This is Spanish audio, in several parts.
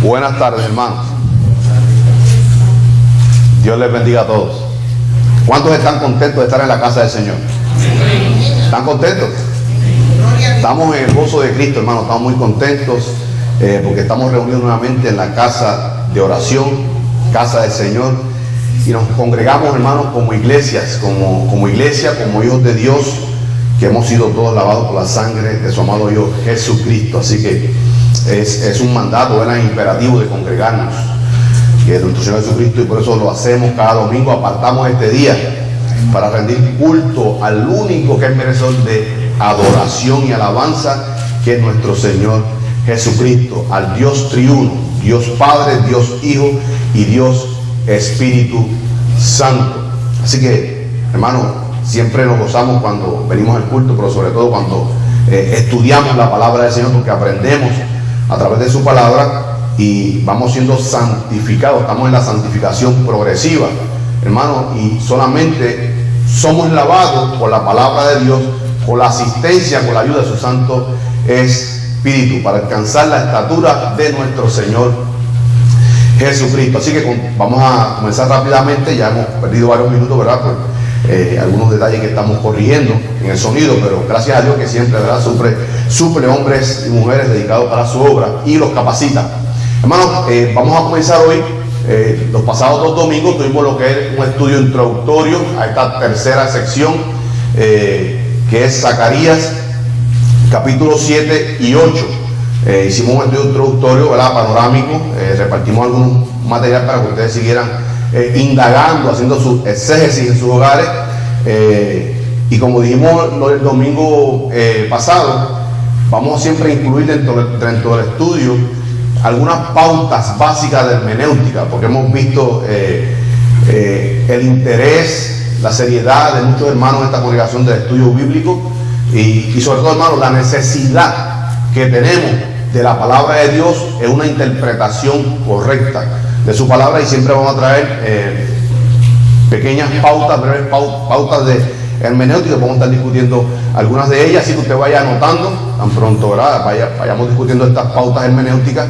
Buenas tardes, hermanos. Dios les bendiga a todos. ¿Cuántos están contentos de estar en la casa del Señor? ¿Están contentos? Estamos en el gozo de Cristo, hermanos. Estamos muy contentos porque estamos reunidos nuevamente en la casa de oración, casa del Señor, y nos congregamos, hermanos, como iglesias, como iglesia, como hijos de Dios, que hemos sido todos lavados por la sangre de su amado Hijo Jesucristo. Así que es un mandato, era imperativo de congregarnos, que es nuestro Señor Jesucristo, y por eso lo hacemos cada domingo. Apartamos este día para rendir culto al único que es merecedor de adoración y alabanza, que es nuestro Señor Jesucristo, al Dios triuno, Dios Padre, Dios Hijo y Dios Espíritu Santo. Así que, hermanos, siempre nos gozamos cuando venimos al culto, pero sobre todo cuando estudiamos la palabra del Señor, porque aprendemos a través de su palabra y vamos siendo santificados. Estamos en la santificación progresiva, hermanos, y solamente somos lavados por la palabra de Dios, con la asistencia, con la ayuda de su Santo Espíritu, para alcanzar la estatura de nuestro Señor Jesucristo. Así que vamos a comenzar rápidamente. Ya hemos perdido varios minutos, ¿verdad? Por algunos detalles que estamos corrigiendo en el sonido, pero gracias a Dios que siempre, ¿verdad?, suple hombres y mujeres dedicados para su obra y los capacita. Hermanos, vamos a comenzar hoy. Los pasados 2 domingos tuvimos lo que es un estudio introductorio a esta tercera sección, que es Zacarías capítulo 7 y 8. Hicimos un estudio introductorio, ¿verdad?, panorámico. Repartimos algunos materiales para que ustedes siguieran indagando, haciendo su exégesis en sus hogares. Y como dijimos el domingo pasado, vamos siempre a incluir dentro del estudio algunas pautas básicas de hermenéutica, porque hemos visto el interés, la seriedad de muchos hermanos en esta congregación del estudio bíblico, y sobre todo, hermanos, la necesidad que tenemos de la palabra de Dios en una interpretación correcta de su palabra. Y siempre vamos a traer pequeñas pautas, breves pautas de hermenéutica. Vamos a estar discutiendo algunas de ellas, así que usted vaya anotando tan pronto, ¿verdad?, vayamos discutiendo estas pautas hermenéuticas.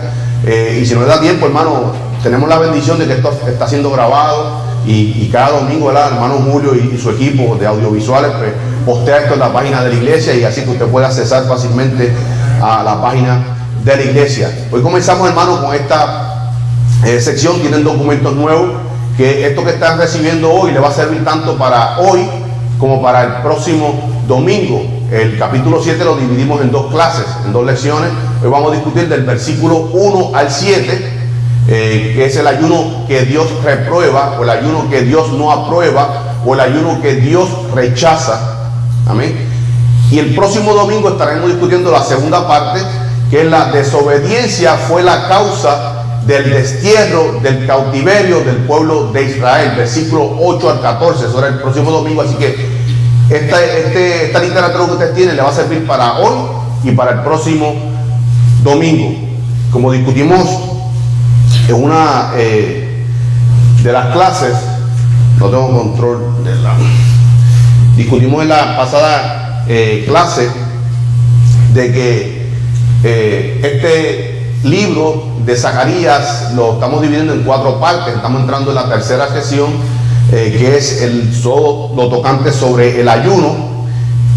Y si no le da tiempo, hermano, tenemos la bendición de que esto está siendo grabado, y cada domingo, ¿verdad?, hermano Julio y su equipo de audiovisuales pues postea esto en la página de la iglesia, y así que usted puede accesar fácilmente a la página de la iglesia. Hoy comenzamos, hermano, con esta sección. Tienen documentos nuevos, que esto que están recibiendo hoy le va a servir tanto para hoy como para el próximo domingo. El capítulo 7 lo dividimos en 2 clases, en 2 lecciones. Hoy vamos a discutir del versículo 1 al 7, que es el ayuno que Dios reprueba, o el ayuno que Dios no aprueba, o el ayuno que Dios rechaza. Amén. Y el próximo domingo estaremos discutiendo la segunda parte, que es la desobediencia fue la causa del destierro, del cautiverio del pueblo de Israel, versículo 8 al 14. Eso será el próximo domingo. Así que esta literatura que ustedes tienen le va a servir para hoy y para el próximo domingo. Como discutimos en una de las clases, no tengo control de la... Discutimos en la pasada clase de que este libro de Zacarías lo estamos dividiendo en 4 partes. Estamos entrando en la tercera sesión, que es todo lo tocante sobre el ayuno.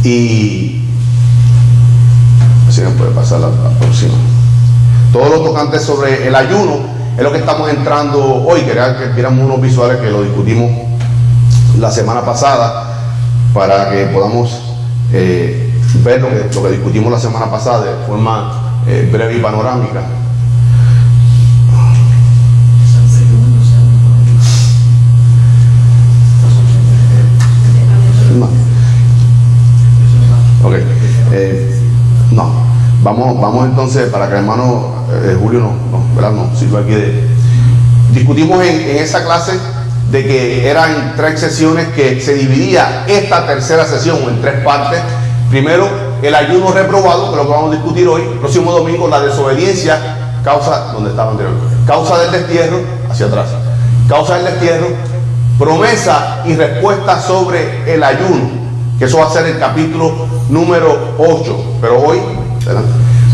Y si me puede pasar la próxima. Todo lo tocante sobre el ayuno es lo que estamos entrando hoy. Quería que viéramos unos visuales que lo discutimos la semana pasada, para que podamos ver lo que discutimos la semana pasada de forma breve y panorámica. No. Ok. No. Vamos entonces, para que el hermano Julio no sirva aquí discutimos en esa clase de que eran 3 sesiones, que se dividía esta tercera sesión en 3 partes. Primero, el ayuno reprobado, que es lo que vamos a discutir hoy. El próximo domingo, la desobediencia, causa, donde estaba anteriormente, causa del destierro, hacia atrás, causa del destierro, promesa y respuesta sobre el ayuno, que eso va a ser el capítulo número 8. Pero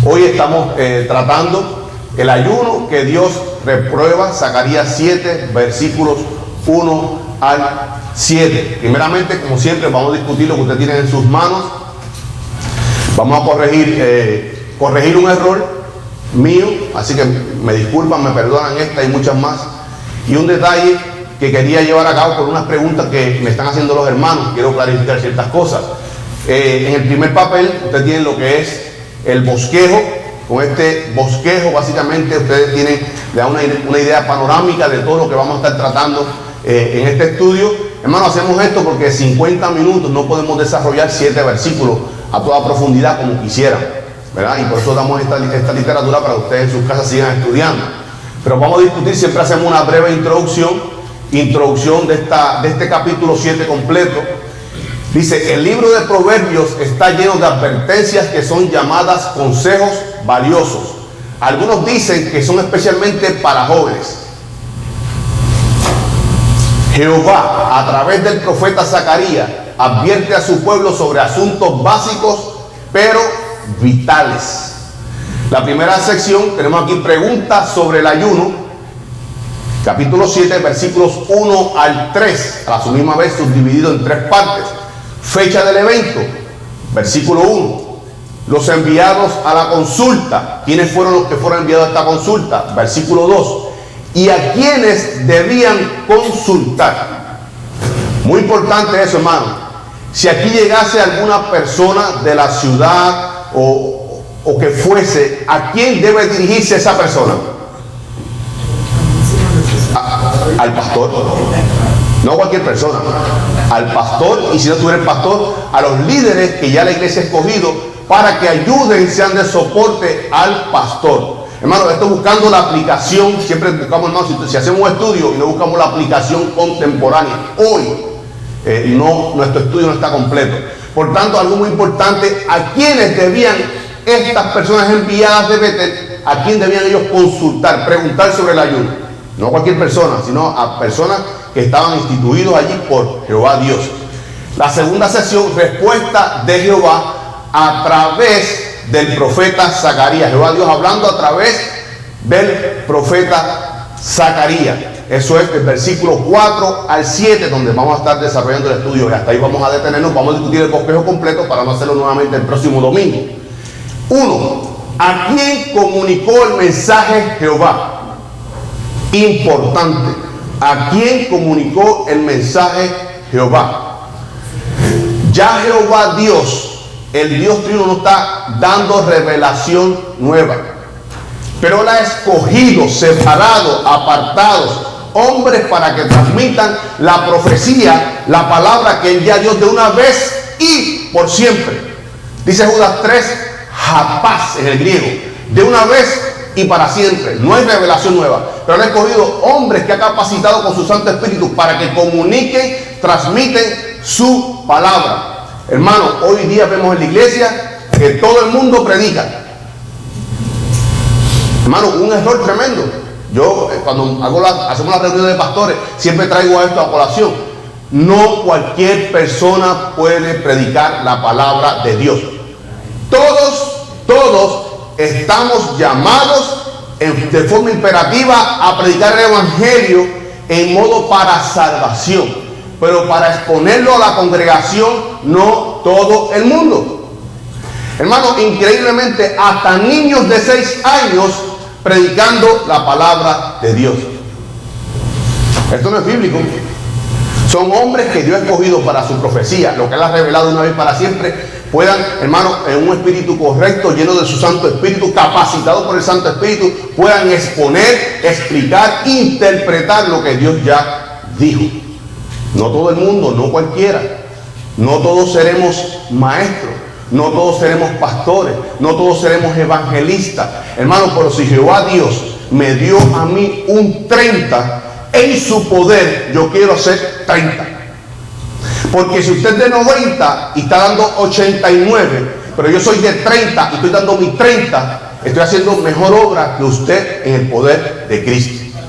hoy estamos tratando el ayuno que Dios reprueba, Zacarías 7, versículos 1 al 7. Primeramente, como siempre, vamos a discutir lo que usted tiene en sus manos. Vamos a corregir un error mío, así que me disculpan, me perdonan esta y muchas más. Y un detalle que quería llevar a cabo por unas preguntas que me están haciendo los hermanos. Quiero clarificar ciertas cosas. En el primer papel, usted tiene lo que es el bosquejo. Con este bosquejo, básicamente, ustedes le dan una idea panorámica de todo lo que vamos a estar tratando en este estudio. Hermano, hacemos esto porque en 50 minutos no podemos desarrollar 7 versículos a toda profundidad como quisieran, ¿verdad? Y por eso damos esta literatura para que ustedes en sus casas sigan estudiando. Pero vamos a discutir, siempre hacemos una breve introducción de este capítulo 7 completo. Dice, el libro de Proverbios está lleno de advertencias que son llamadas consejos valiosos. Algunos dicen que son especialmente para jóvenes. Jehová, a través del profeta Zacarías, advierte a su pueblo sobre asuntos básicos, pero vitales. La primera sección, tenemos aquí preguntas sobre el ayuno, capítulo 7, versículos 1 al 3, a su misma vez subdividido en 3 partes. Fecha del evento, versículo 1. Los enviados a la consulta. ¿Quiénes fueron los que fueron enviados a esta consulta? Versículo 2. Y a quienes debían consultar. Muy importante eso, hermano. Si aquí llegase alguna persona de la ciudad o que fuese, ¿a quién debe dirigirse esa persona? Al pastor. No cualquier persona, al pastor, y si no tuviera el pastor, a los líderes que ya la iglesia ha escogido para que ayuden, sean de soporte al pastor. Hermano, esto buscando la aplicación, siempre buscamos, hermano, si hacemos un estudio y no buscamos la aplicación contemporánea, hoy nuestro estudio no está completo. Por tanto, algo muy importante, ¿a quiénes debían estas personas enviadas de Betel, a quién debían ellos consultar, preguntar sobre el ayuno? No a cualquier persona, sino a personas que estaban instituidos allí por Jehová Dios. La segunda sección, respuesta de Jehová a través del profeta Zacarías. Jehová Dios hablando a través del profeta Zacarías. Eso es del versículo 4 al 7, donde vamos a estar desarrollando el estudio. Y hasta ahí vamos a detenernos, vamos a discutir el bosquejo completo para no hacerlo nuevamente el próximo domingo. 1. ¿A quién comunicó el mensaje Jehová? Importante. ¿A quién comunicó el mensaje Jehová? Ya Jehová Dios, el Dios trino, no está dando revelación nueva, pero Él ha escogido, separado, apartados hombres para que transmitan la profecía, la palabra que Él ya dio de una vez y por siempre. Dice Judas 3, japaz en el griego, de una vez y para siempre. No hay revelación nueva, pero Él ha escogido hombres que ha capacitado con su Santo Espíritu para que comuniquen, transmiten su palabra. Hermano, hoy día vemos en la iglesia que todo el mundo predica. Hermano, un error tremendo. Yo cuando hacemos las reuniones de pastores siempre traigo esto a colación. No cualquier persona puede predicar la palabra de Dios. Todos estamos llamados de forma imperativa a predicar el evangelio en modo para salvación, pero para exponerlo a la congregación, no todo el mundo. Hermano, increíblemente hasta niños de 6 años predicando la palabra de Dios. Esto no es bíblico. Son hombres que Dios ha escogido para su profecía, lo que Él ha revelado una vez para siempre, puedan, hermano, en un espíritu correcto, lleno de su Santo Espíritu, capacitado por el Santo Espíritu, puedan exponer, explicar, interpretar lo que Dios ya dijo. No todo el mundo, no cualquiera. No todos seremos maestros, no todos seremos pastores, no todos seremos evangelistas. Hermano, pero si Jehová Dios me dio a mí un 30, en su poder yo quiero ser 30. Porque si usted es de 90 y está dando 89, pero yo soy de 30 y estoy dando mi 30, estoy haciendo mejor obra que usted en el poder de Cristo.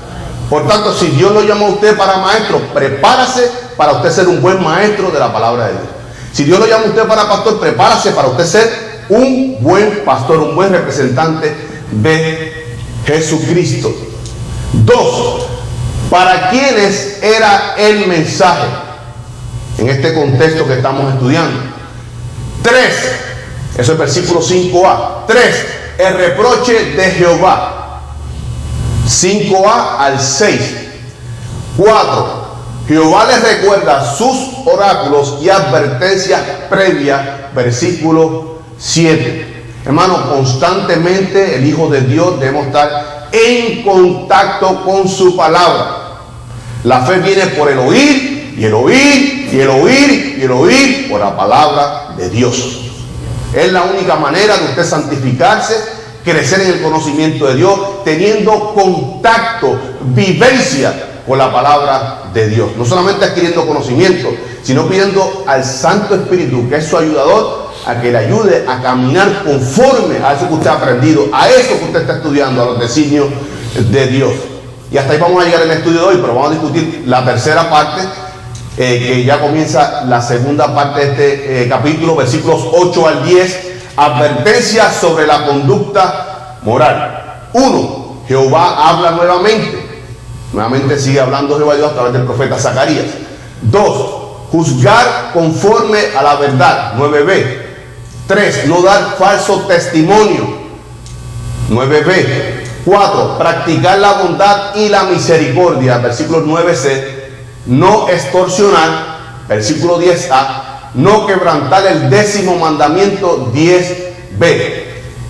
Por tanto, si Dios lo llamó a usted para maestro, prepárase para usted ser un buen maestro de la palabra de Dios. Si Dios lo llama a usted para pastor, prepárase para usted ser un buen pastor, un buen representante de Jesucristo. 2. ¿Para quiénes era el mensaje? En este contexto que estamos estudiando. 3. Eso es el versículo 5a. 3. El reproche de Jehová. 5a al 6. 4. Jehová les recuerda sus oráculos y advertencias previas. Versículo 7. Hermano, constantemente el Hijo de Dios debemos estar en contacto con su palabra. La fe viene por el oír, y el oír, y el oír, y el oír por la palabra de Dios. Es la única manera de usted santificarse, crecer en el conocimiento de Dios, teniendo contacto, vivencia con la palabra de Dios. No solamente adquiriendo conocimiento, sino pidiendo al Santo Espíritu, que es su ayudador, a que le ayude a caminar conforme a eso que usted ha aprendido, a eso que usted está estudiando, a los designios de Dios. Y hasta ahí vamos a llegar en el estudio de hoy, pero vamos a discutir la tercera parte, que ya comienza la segunda parte de este capítulo, versículos 8 al 10, advertencias sobre la conducta moral. 1. Jehová habla nuevamente. Nuevamente sigue hablando Jehová Dios a través del profeta Zacarías. 2. Juzgar conforme a la verdad. 9b. 3. No dar falso testimonio. 9b. 4. Practicar la bondad y la misericordia. Versículo 9c. No extorsionar. Versículo 10a. No quebrantar el 10º mandamiento. 10b.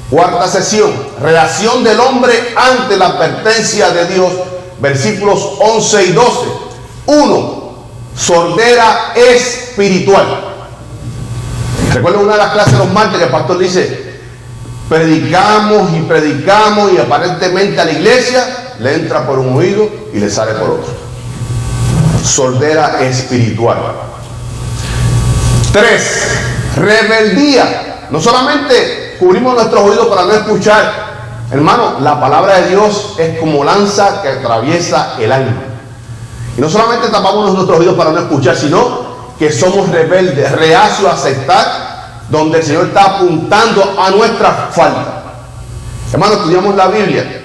Cuarta sección. Reacción del hombre ante la advertencia de Dios. Versículos 11 y 12. 1. Sordera espiritual. Recuerdo una de las clases de los martes que el pastor dice: predicamos y aparentemente a la iglesia le entra por un oído y le sale por otro. Sordera espiritual. 3. Rebeldía. No solamente cubrimos nuestros oídos para no escuchar. Hermano, la palabra de Dios es como lanza que atraviesa el alma. Y no solamente tapamos nuestros oídos para no escuchar, sino que somos rebeldes, reacios a aceptar donde el Señor está apuntando a nuestra falta. Hermano, estudiamos la Biblia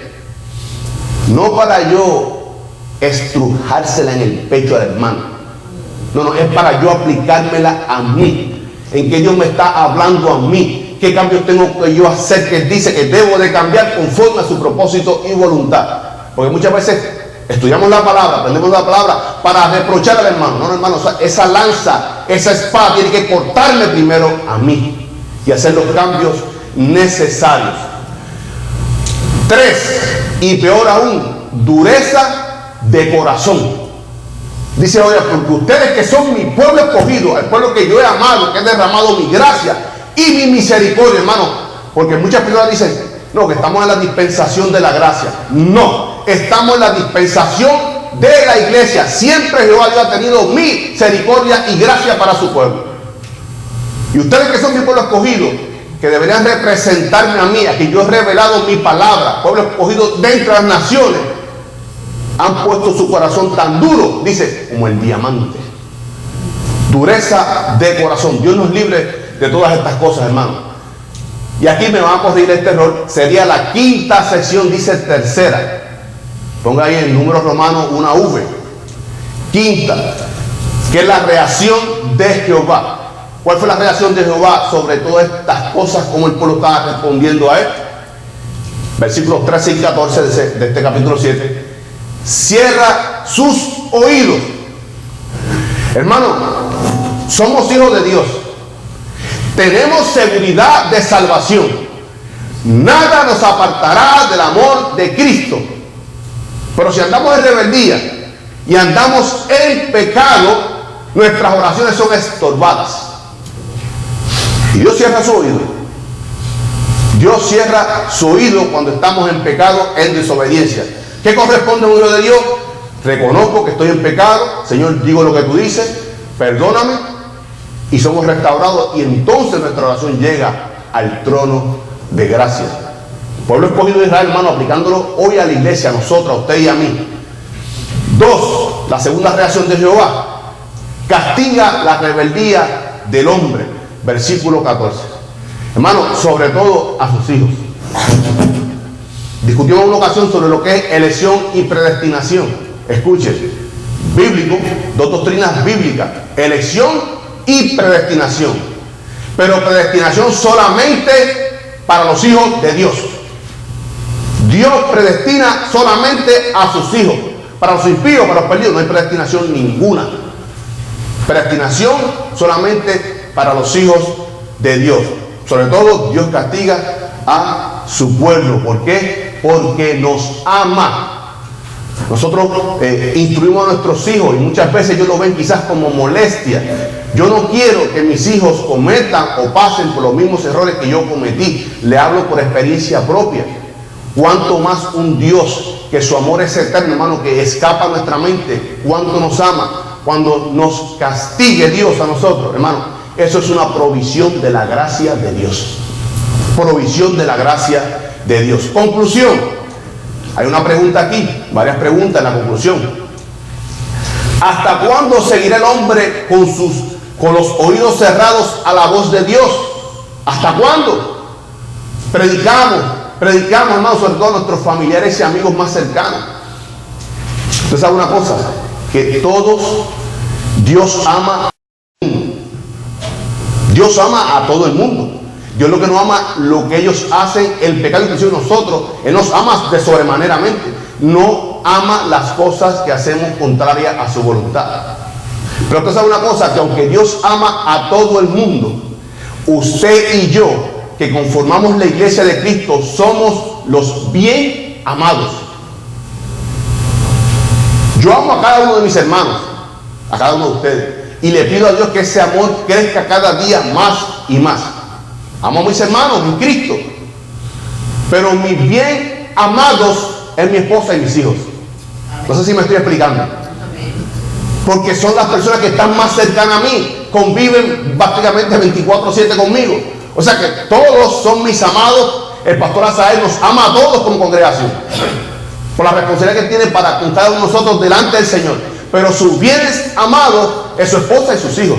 no para yo estrujársela en el pecho al hermano. No, es para yo aplicármela a mí. En que Dios me está hablando a mí. ¿Qué cambios tengo que yo hacer? Que Él dice que debo de cambiar conforme a su propósito y voluntad. Porque muchas veces estudiamos la palabra, aprendemos la palabra para reprochar al hermano. No, hermano, esa lanza, esa espada tiene que cortarme primero a mí y hacer los cambios necesarios. 3. Y peor aún, dureza de corazón. Dice: oye, porque ustedes que son mi pueblo escogido, el pueblo que yo he amado, que he derramado mi gracia y mi misericordia, hermano. Porque muchas personas dicen: no, que estamos en la dispensación de la gracia. No, estamos en la dispensación de la iglesia. Siempre Jehová Dios ha tenido misericordia y gracia para su pueblo. Y ustedes que son mi pueblo escogido, que deberían representarme a mí, a quien yo he revelado mi palabra, pueblo escogido de entre las naciones, han puesto su corazón tan duro, dice, como el diamante. Dureza de corazón. Dios nos libre de todas estas cosas, hermano. Y aquí me van a corregir este error. Sería la quinta sección, dice tercera. Ponga ahí en números romanos una V. Quinta, que es la reacción de Jehová. ¿Cuál fue la reacción de Jehová sobre todas estas cosas? ¿Cómo el pueblo estaba respondiendo a él? Versículos 13 y 14 de este capítulo 7. Cierra sus oídos. Hermano, somos hijos de Dios. Tenemos seguridad de salvación. Nada nos apartará del amor de Cristo. Pero si andamos en rebeldía y andamos en pecado, nuestras oraciones son estorbadas. Y Dios cierra su oído. Dios cierra su oído cuando estamos en pecado, en desobediencia. ¿Qué corresponde a un hijo de Dios? Reconozco que estoy en pecado. Señor, digo lo que tú dices. Perdóname. Y somos restaurados, y entonces nuestra oración llega al trono de gracia. El pueblo escogido de Israel, hermano, aplicándolo hoy a la iglesia, a nosotros, a usted y a mí. 2. La segunda reacción de Jehová: castiga la rebeldía del hombre. Versículo 14. Hermano, sobre todo a sus hijos. Discutimos en una ocasión sobre lo que es elección y predestinación. Escuchen, bíblico, dos doctrinas bíblicas, elección y predestinación. Pero predestinación solamente para los hijos de Dios. Dios predestina solamente a sus hijos. Para los impíos, para los perdidos, no hay predestinación ninguna. Predestinación solamente para los hijos de Dios. Sobre todo, Dios castiga a su pueblo. ¿Por qué? Porque nos ama. Nosotros instruimos a nuestros hijos y muchas veces ellos lo ven quizás como molestia. Yo no quiero que mis hijos cometan o pasen por los mismos errores que yo cometí. Le hablo por experiencia propia. Cuánto más un Dios que su amor es eterno, hermano, que escapa a nuestra mente. Cuánto nos ama. Cuando nos castigue Dios a nosotros, hermano, eso es una provisión de la gracia de Dios. Provisión de la gracia de Dios. Conclusión. Hay una pregunta aquí, varias preguntas en la conclusión. ¿Hasta cuándo seguirá el hombre con los oídos cerrados a la voz de Dios? ¿Hasta cuándo? Predicamos, hermano, sobre todo a nuestros familiares y amigos más cercanos. Usted sabe una cosa, que todos, Dios ama. Dios ama a todo el mundo. Dios lo que no ama, lo que ellos hacen, el pecado inclusive nosotros. Él nos ama de sobremaneramente. No ama las cosas que hacemos contrarias a su voluntad. Pero usted sabe una cosa, que aunque Dios ama a todo el mundo, usted y yo, que conformamos la iglesia de Cristo, somos los bien amados. Yo amo a cada uno de mis hermanos, a cada uno de ustedes, y le pido a Dios que ese amor crezca cada día más y más. Amo a mis hermanos en Cristo, pero mis bien amados es mi esposa y mis hijos. No sé si me estoy explicando. Porque son las personas que están más cercanas a mí, conviven prácticamente 24/7 conmigo. O sea que todos son mis amados. El pastor Azael nos ama a todos como congregación, por la responsabilidad que tiene para con cada uno de nosotros delante del Señor. Pero sus bienes amados es su esposa y sus hijos.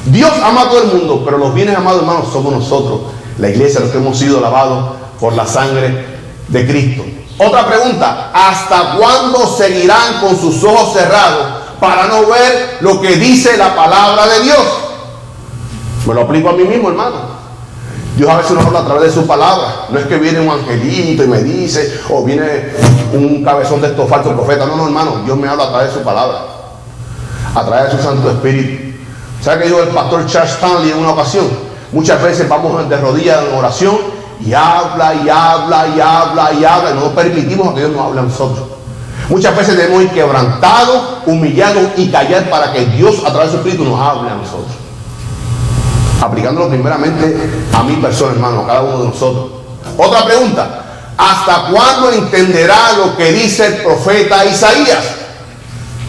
Dios ama a todo el mundo, pero los bienes amados, hermanos, somos nosotros, la iglesia, los que hemos sido lavados por la sangre de Cristo. Otra pregunta: ¿hasta cuándo seguirán con sus ojos cerrados para no ver lo que dice la palabra de Dios? Me lo aplico a mí mismo, hermano. Dios a veces nos habla a través de su palabra. No es que viene un angelito y me dice, o viene un cabezón de estos falsos profetas. No, hermano, Dios me habla a través de su palabra, a través de su Santo Espíritu. ¿Sabe qué dijo el pastor Charles Stanley en una ocasión? Muchas veces vamos de rodillas en oración y habla, y habla, y habla, y habla, y no permitimos a que Dios nos hable a nosotros. Muchas veces debemos ir quebrantados, humillados y callar para que Dios a través de su Espíritu nos hable a nosotros. Aplicándolo primeramente a mi persona, hermano, a cada uno de nosotros. Otra pregunta: ¿hasta cuándo entenderá lo que dice el profeta Isaías?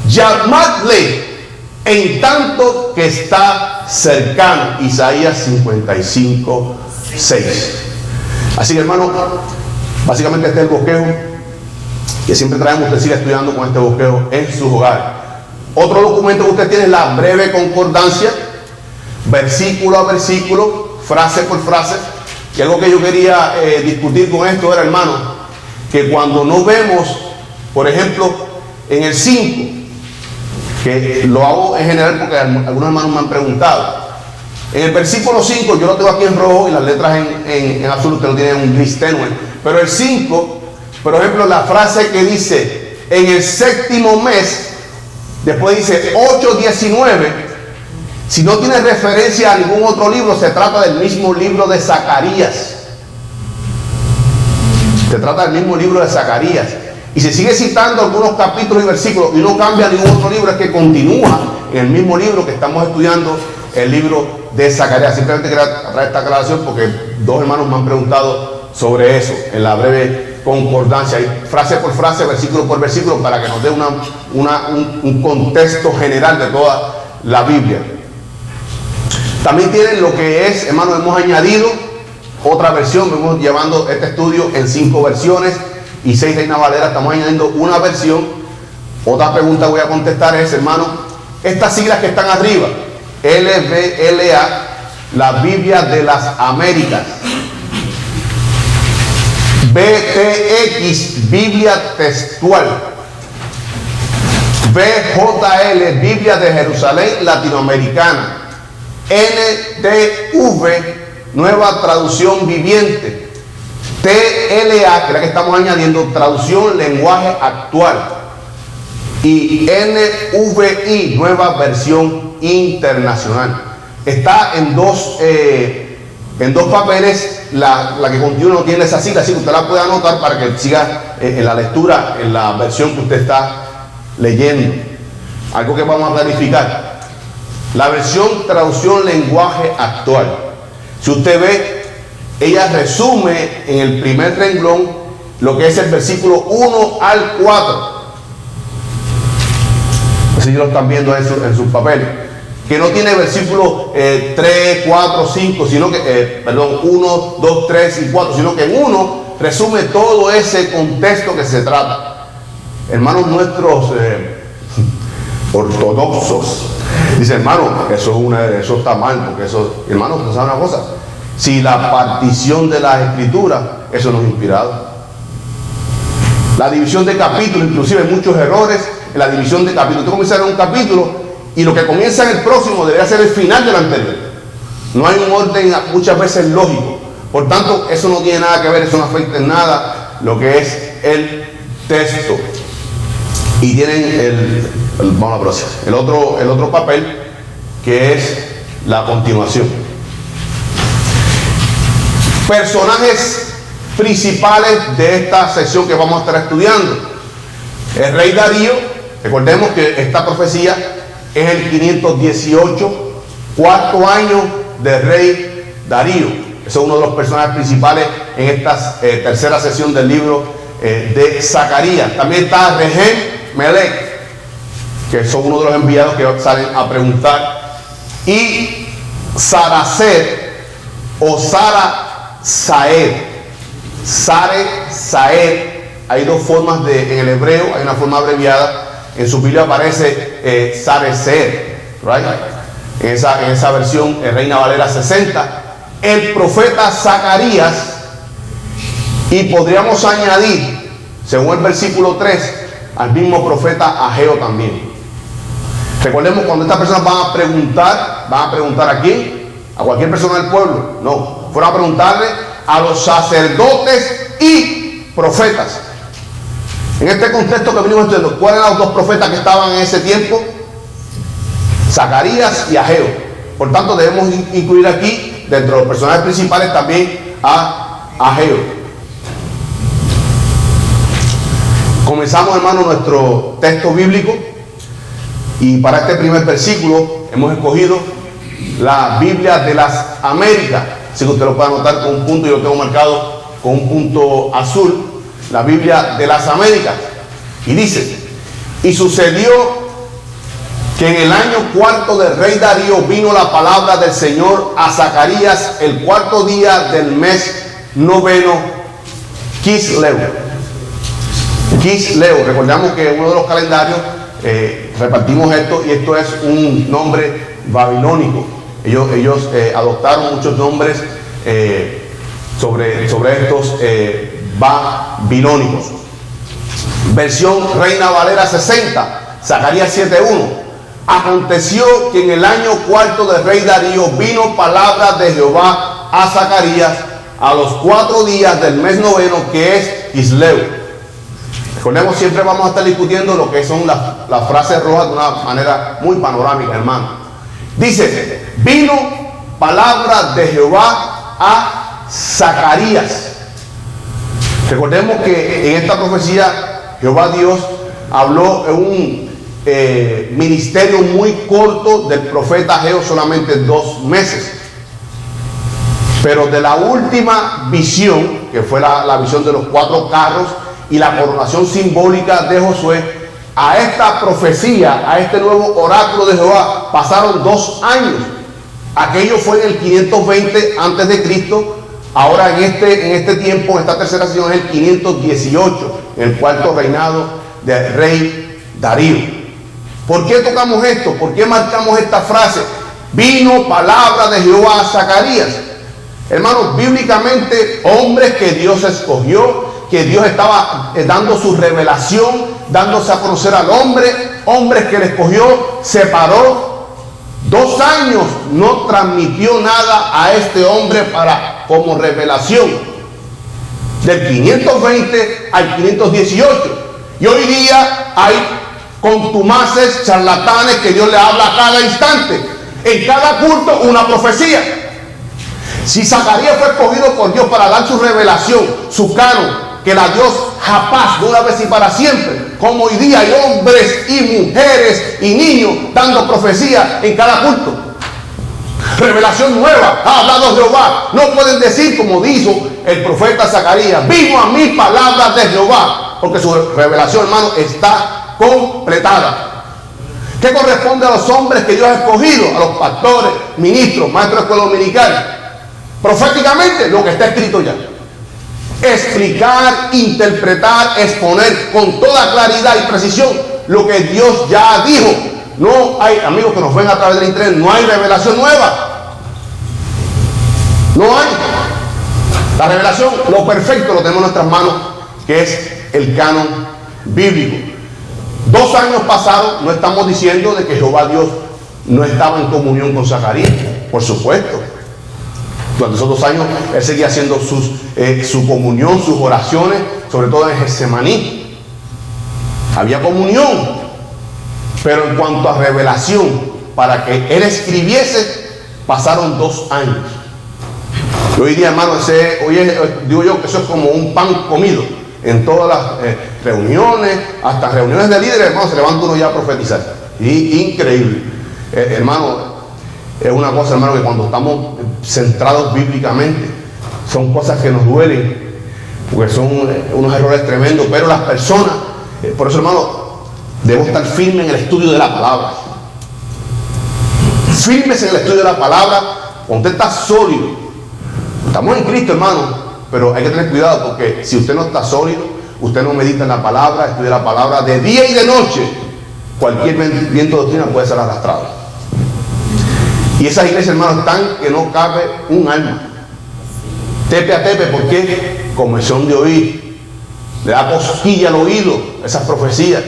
Llamadle en tanto que está cercano. Isaías 55:6. Así que, hermano, básicamente este es el bosquejo que siempre traemos. Usted sigue estudiando con este bosquejo en su hogar. Otro documento que usted tiene es la breve concordancia, versículo a versículo, frase por frase. Y algo que yo quería discutir con esto era, hermano, que cuando no vemos, por ejemplo, en el 5, que lo hago en general porque algunos hermanos me han preguntado, en el versículo 5, yo lo tengo aquí en rojo y las letras en azul, usted lo tiene en un gris tenue, pero el 5, por ejemplo, la frase que dice en el séptimo mes, después dice 8:19, si no tiene referencia a ningún otro libro, se trata del mismo libro de Zacarías. Se trata del mismo libro de Zacarías. Y se sigue citando algunos capítulos y versículos y no cambia ningún otro libro, es que continúa en el mismo libro que estamos estudiando, el libro de Zacarías. Simplemente quería traer esta aclaración porque dos hermanos me han preguntado sobre eso en la breve concordancia, frase por frase, versículo por versículo, para que nos dé un contexto general de toda la Biblia. También tienen lo que es, hermanos, hemos añadido otra versión. Vamos llevando este estudio en 5 versiones y 6 Reina Valera. Estamos añadiendo una versión. Otra pregunta voy a contestar es, hermano, estas siglas que están arriba, LBLA, la Biblia de las Américas. BTX, Biblia textual. BJL, Biblia de Jerusalén Latinoamericana. NTV, Nueva Traducción Viviente. TLA, que es la que estamos añadiendo, Traducción Lenguaje Actual. Y NVI, Nueva Versión Internacional. Está en dos papeles. La que contiene no tiene esa cita, así que usted la puede anotar para que siga en la lectura, en la versión que usted está leyendo. Algo que vamos a clarificar: la versión Traducción Lenguaje Actual, si usted ve, ella resume en el primer renglón lo que es el versículo 1 al 4. Así lo están viendo en sus papeles, que no tiene versículos 3, 4, 5, sino que, 1, 2, 3 y 4, sino que en uno resume todo ese contexto que se trata. Hermanos nuestros ortodoxos dicen: hermano, eso está mal, porque eso, hermanos, ¿saben una cosa? Si la partición de las escrituras, eso no es inspirado. La división de capítulos, inclusive hay muchos errores en la división de capítulos. Usted comienza en un capítulo y lo que comienza en el próximo debería ser el final del anterior. No hay un orden muchas veces lógico. Por tanto, eso no tiene nada que ver, eso no afecta en nada lo que es el texto. Y tienen el otro papel, que es la continuación. Personajes principales de esta sección que vamos a estar estudiando: el rey Darío. Recordemos que esta profecía es el 518, cuarto año del rey Darío. Ese es uno de los personajes principales en esta tercera sesión del libro de Zacarías. También está Regem Melech, que son uno de los enviados que salen a preguntar, y Saracer o Sara Saed. Sare Saed. Hay dos formas en el hebreo, hay una forma abreviada. En su Biblia aparece Sarecer, right? En esa versión, Reina Valera 60. El profeta Zacarías, y podríamos añadir, según el versículo 3, al mismo profeta Ageo también. Recordemos, cuando estas personas van a preguntar ¿a quién? ¿A cualquier persona del pueblo? No, fueron a preguntarle a los sacerdotes y profetas. En este contexto que venimos estudiando, ¿cuáles eran los dos profetas que estaban en ese tiempo? Zacarías y Ageo. Por tanto, debemos incluir aquí, dentro de los personajes principales, también a Ageo. Comenzamos, hermano, nuestro texto bíblico, y para este primer versículo hemos escogido la Biblia de las Américas. Así que usted lo puede anotar con un punto, yo lo tengo marcado con un punto azul. La Biblia de las Américas. Y dice: y sucedió que en el año cuarto del rey Darío vino la palabra del Señor a Zacarías el cuarto día del mes noveno, Kisleu. Recordamos que en uno de los calendarios repartimos esto, y esto es un nombre babilónico. Ellos adoptaron muchos nombres sobre estos babilónicos. Versión Reina Valera 60, Zacarías 7:1. Aconteció que en el año cuarto del rey Darío vino palabra de Jehová a Zacarías a los 4 días del mes noveno, que es Kisleu. Recordemos, siempre vamos a estar discutiendo lo que son las frases rojas de una manera muy panorámica, hermano. Dice: vino palabra de Jehová a Zacarías. Recordemos que en esta profecía Jehová Dios habló en un ministerio muy corto del profeta Ageo, solamente 2 meses. Pero de la última visión, que fue la visión de los 4 carros y la coronación simbólica de Josué, a esta profecía, a este nuevo oráculo de Jehová, pasaron 2 años. Aquello fue en el 520 antes de Cristo. Ahora en este tiempo, en esta tercera sesión, es el 518, en el cuarto reinado del rey Darío. ¿Por qué tocamos esto? ¿Por qué marcamos esta frase? Vino palabra de Jehová a Zacarías. Hermanos, bíblicamente, hombres que Dios escogió, que Dios estaba dando su revelación, dándose a conocer al hombre, hombres que le escogió, separó. 2 años no transmitió nada a este hombre como revelación. Del 520 al 518. Y hoy día hay contumaces, charlatanes que Dios le habla a cada instante. En cada culto una profecía. Si Zacarías fue escogido por Dios para dar su revelación, su canon, que la Dios japaz de una vez y para siempre, como hoy día hay hombres y mujeres y niños dando profecía en cada culto. Revelación nueva, ha hablado Jehová. No pueden decir como dijo el profeta Zacarías, vino a mí palabras de Jehová, porque su revelación, hermano, está completada. ¿Qué corresponde a los hombres que Dios ha escogido? A los pastores, ministros, maestros de escuela dominical. Proféticamente, lo que está escrito ya. Explicar, interpretar, exponer con toda claridad y precisión lo que Dios ya dijo. No hay, amigos que nos ven a través del internet, no hay revelación nueva. No hay. La revelación, lo perfecto lo tenemos en nuestras manos, que es el canon bíblico. 2 años pasados, no estamos diciendo de que Jehová Dios no estaba en comunión con Zacarías, por supuesto. Durante esos 2 años, él seguía haciendo su comunión, sus oraciones, sobre todo en Getsemaní. Había comunión. Pero en cuanto a revelación, para que él escribiese, pasaron 2 años. Y hoy día, hermano, digo yo que eso es como un pan comido. En todas las reuniones, hasta reuniones de líderes, hermano, se levanta uno ya a profetizar. Increíble. Hermano, es una cosa, hermano, que cuando estamos centrados bíblicamente, son cosas que nos duelen, porque son unos errores tremendos, pero las personas, por eso, hermano, debemos estar firmes en el estudio de la palabra. Firmes en el estudio de la palabra, cuando usted está sólido. Estamos en Cristo, hermano, pero hay que tener cuidado, porque si usted no está sólido, usted no medita en la palabra, estudia la palabra de día y de noche, cualquier viento de doctrina puede ser arrastrado. Y esas iglesias, hermanos, están que no cabe un alma. Tepe a tepe, porque comezón de oír, le da cosquilla al oído esas profecías.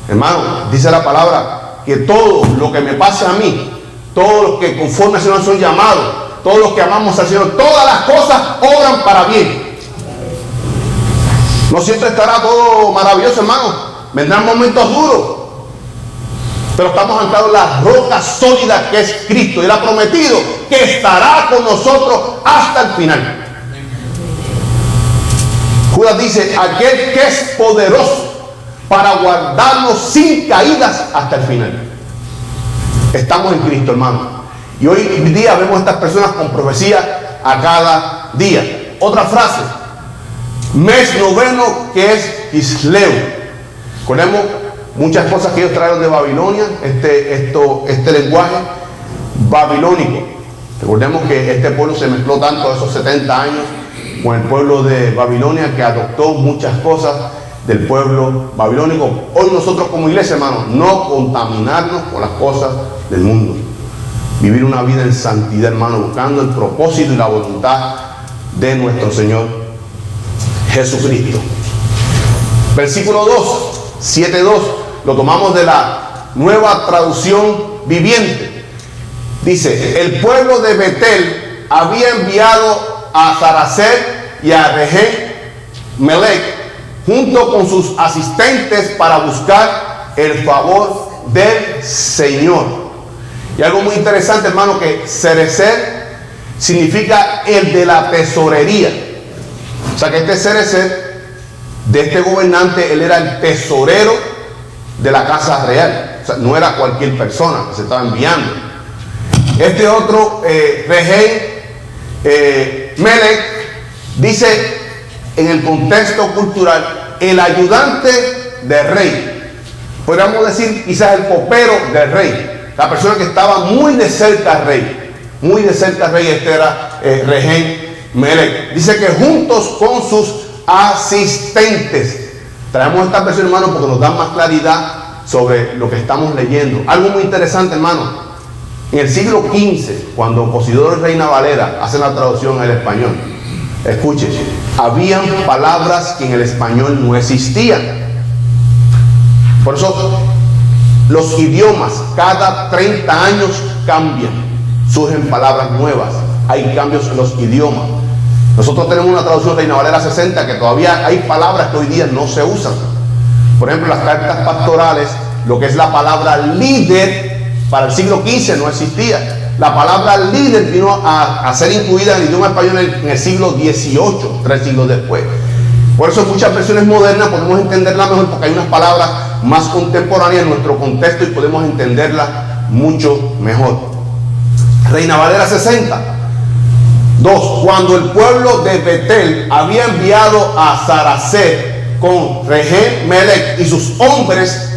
Hermano, dice la palabra que todo lo que me pase a mí, todos los que conforme al Señor son llamados, todos los que amamos al Señor, todas las cosas obran para bien. No siempre estará todo maravilloso, hermano. Vendrán momentos duros, pero estamos anclados en la roca sólida que es Cristo. Él ha prometido que estará con nosotros hasta el final. Judas dice, aquel que es poderoso para guardarnos sin caídas hasta el final. Estamos en Cristo, hermano. Y hoy día vemos a estas personas con profecía a cada día. Otra frase, mes noveno, que es Kisleu. Recordemos muchas cosas que ellos trajeron de Babilonia, este lenguaje babilónico. Recordemos que este pueblo se mezcló tanto esos 70 años con el pueblo de Babilonia, que adoptó muchas cosas del pueblo babilónico. Hoy nosotros como iglesia, hermanos, no contaminarnos con las cosas del mundo. Vivir una vida en santidad, hermano, buscando el propósito y la voluntad de nuestro Señor Jesucristo. Versículo 2, 7:2, lo tomamos de la Nueva Traducción Viviente. Dice, el pueblo de Betel había enviado a Saracer y a Melech junto con sus asistentes para buscar el favor del Señor. Y algo muy interesante, hermano, que Cerecer significa el de la tesorería. O sea que este Cerecer, de este gobernante, él era el tesorero de la casa real. O sea, no era cualquier persona que se estaba enviando. Este otro, Melech, dice en el contexto cultural, el ayudante del rey. Podríamos decir quizás el copero del rey. La persona que estaba muy de cerca al rey. Muy de cerca al rey, este era Melech. Dice que juntos con sus asistentes. Traemos esta versión, hermano, porque nos da más claridad sobre lo que estamos leyendo. Algo muy interesante, hermano. En el siglo XV, cuando Posidoro y Reina Valera hacen la traducción al español, escuchen, habían palabras que en el español no existían. Por eso los idiomas cada 30 años cambian, surgen palabras nuevas, hay cambios en los idiomas. Nosotros tenemos una traducción Reina Valera 60 que todavía hay palabras que hoy día no se usan. Por ejemplo, las cartas pastorales, lo que es la palabra líder, para el siglo XV no existía. La palabra líder vino a ser incluida en el idioma español en el siglo XVIII, 3 siglos después. Por eso en muchas versiones modernas podemos entenderla mejor, porque hay unas palabras más contemporáneas en nuestro contexto y podemos entenderla mucho mejor. Reina Valera 60. 2. Cuando el pueblo de Betel había enviado a Saraset con Regem Melech y sus hombres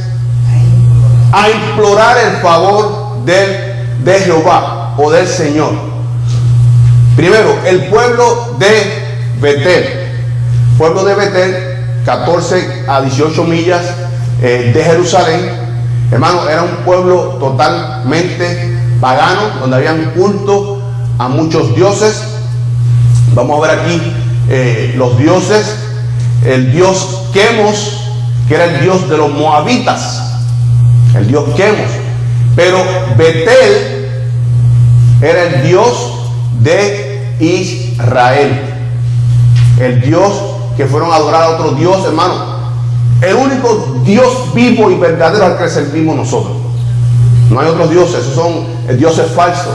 a implorar el favor de Jehová o del Señor. Primero, el pueblo de Betel. Pueblo de Betel, 14 a 18 millas de Jerusalén. Hermano, era un pueblo totalmente pagano, donde había un culto a muchos dioses. Vamos a ver aquí los dioses. El dios Quemos, que era el dios de los moabitas, el dios Quemos. Pero Betel era el dios de Israel, el dios que fueron a adorar a otro dios, hermano. El único Dios vivo y verdadero al que servimos nosotros. No hay otros dioses, esos son dioses falsos,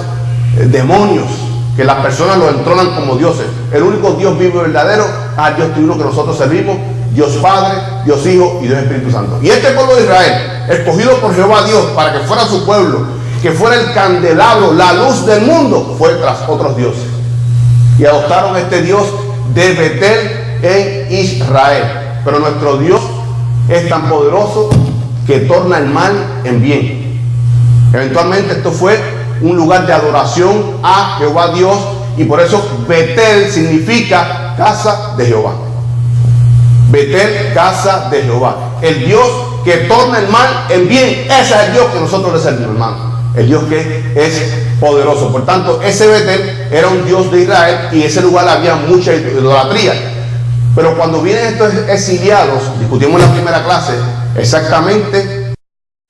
demonios, que las personas los entronan como dioses. El único Dios vivo y verdadero al Dios triuno que nosotros servimos: Dios Padre, Dios Hijo y Dios Espíritu Santo. Y este pueblo de Israel, escogido por Jehová Dios para que fuera su pueblo, que fuera el candelabro, la luz del mundo, fue tras otros dioses. Y adoptaron este Dios de Betel en Israel. Pero nuestro Dios es tan poderoso que torna el mal en bien. Eventualmente esto fue un lugar de adoración a Jehová Dios, y por eso Betel significa casa de Jehová. Betel, casa de Jehová. El Dios que torna el mal en bien. Ese es el Dios que nosotros le servimos, hermano. El Dios que es poderoso. Por tanto, ese Betel era un Dios de Israel, y en ese lugar había mucha idolatría. Pero cuando vienen estos exiliados, discutimos en la primera clase, exactamente,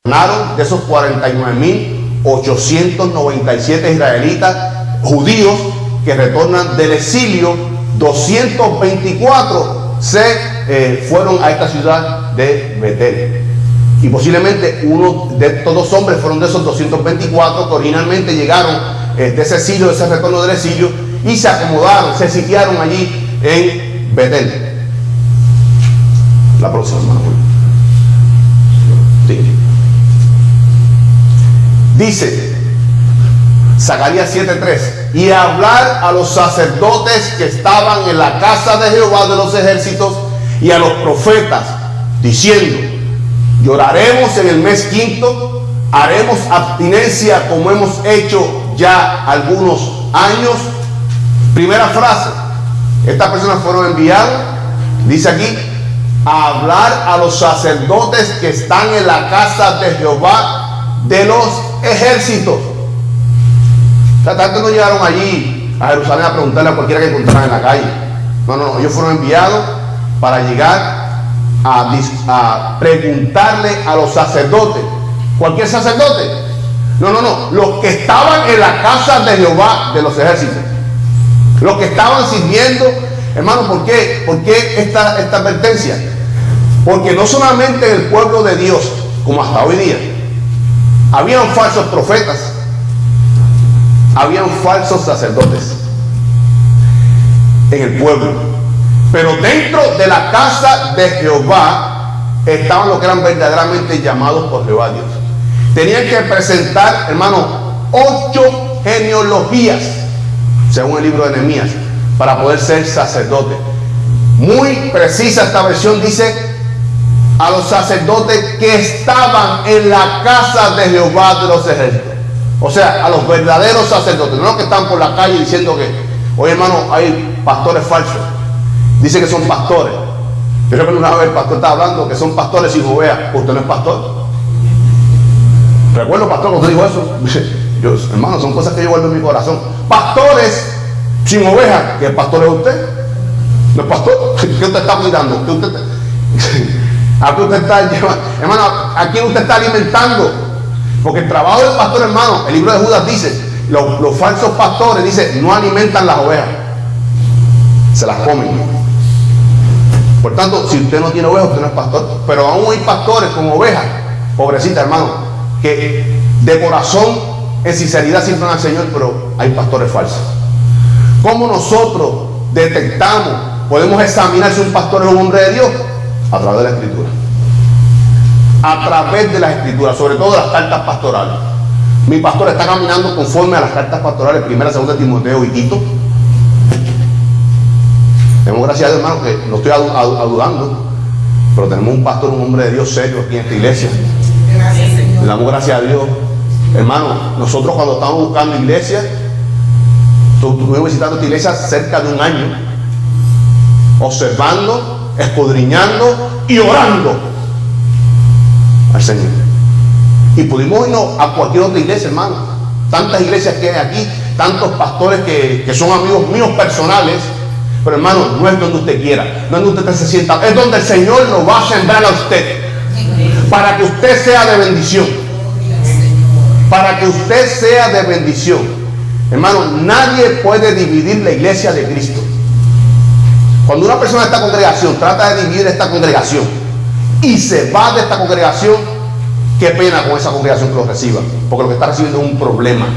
ganaron de esos 49.897 israelitas judíos que retornan del exilio, 224 se fueron a esta ciudad de Betel. Y posiblemente uno de estos dos hombres fueron de esos 224 que originalmente llegaron de ese exilio, de ese retorno del exilio, y se acomodaron, se sitiaron allí en Betel. La próxima, hermano. Sí. Dice Zacarías 7:3: y hablar a los sacerdotes que estaban en la casa de Jehová de los ejércitos y a los profetas, diciendo: lloraremos en el mes quinto, haremos abstinencia como hemos hecho ya algunos años. Primera frase, estas personas fueron enviadas, dice aquí, a hablar a los sacerdotes que están en la casa de Jehová de los ejércitos. O sea, tanto no llegaron allí a Jerusalén a preguntarle a cualquiera que encontraran en la calle. No, ellos fueron enviados para llegar a preguntarle a los sacerdotes. ¿Cualquier sacerdote? No, los que estaban en la casa de Jehová de los ejércitos, los que estaban sirviendo. Hermano, ¿por qué? ¿Por qué esta advertencia? Porque no solamente en el pueblo de Dios, como hasta hoy día, habían falsos profetas, habían falsos sacerdotes en el pueblo, pero dentro de la casa de Jehová estaban los que eran verdaderamente llamados por Jehová Dios. Tenían que presentar, hermano, 8 genealogías, según el libro de Nehemías, para poder ser sacerdote. Muy precisa esta versión, dice: a los sacerdotes que estaban en la casa de Jehová de los ejércitos. O sea, a los verdaderos sacerdotes, no los que están por la calle diciendo que, oye hermano, hay pastores falsos, dicen que son pastores. Yo recuerdo una vez el pastor estaba hablando que son pastores sin ovejas. ¿Usted no es pastor? Recuerdo, pastor, cuando usted dijo eso. hermano, son cosas que yo guardo en mi corazón. Pastores sin ovejas. ¿Qué pastor es usted? ¿No es pastor? ¿Qué usted está cuidando? ¿A qué usted está llevando? Hermano, ¿a quién usted está alimentando? Porque el trabajo del pastor, hermano, el libro de Judas dice, los falsos pastores, dice, no alimentan las ovejas, se las comen. Por tanto, si usted no tiene ovejas, usted no es pastor. Pero aún hay pastores con ovejas, pobrecita, hermano, que de corazón, en sinceridad, sirven al Señor, pero hay pastores falsos. ¿Cómo nosotros detectamos, podemos examinar si un pastor es un hombre de Dios? A través de la Escritura. A través de las Escrituras, sobre todo de las cartas pastorales. Mi pastor está caminando conforme a las cartas pastorales, 1, 2 Timoteo y Tito. Demos gracias a Dios, hermano, que no estoy adudando, pero tenemos un pastor, un hombre de Dios serio aquí en esta iglesia. Le damos gracias a Dios. Hermano, nosotros cuando estamos buscando iglesia, estuvimos visitando esta iglesia cerca de un año, observando, escudriñando y orando al Señor. Y pudimos irnos a cualquier otra iglesia, hermano. Tantas iglesias que hay aquí, tantos pastores que son amigos míos personales. Pero hermano, no es donde usted quiera, no es donde usted se sienta, es donde el Señor lo va a sembrar a usted, para que usted sea de bendición, para que usted sea de bendición. Hermano, nadie puede dividir la iglesia de Cristo. Cuando una persona de esta congregación trata de dividir esta congregación y se va de esta congregación, qué pena con esa congregación que lo reciba, porque lo que está recibiendo es un problema.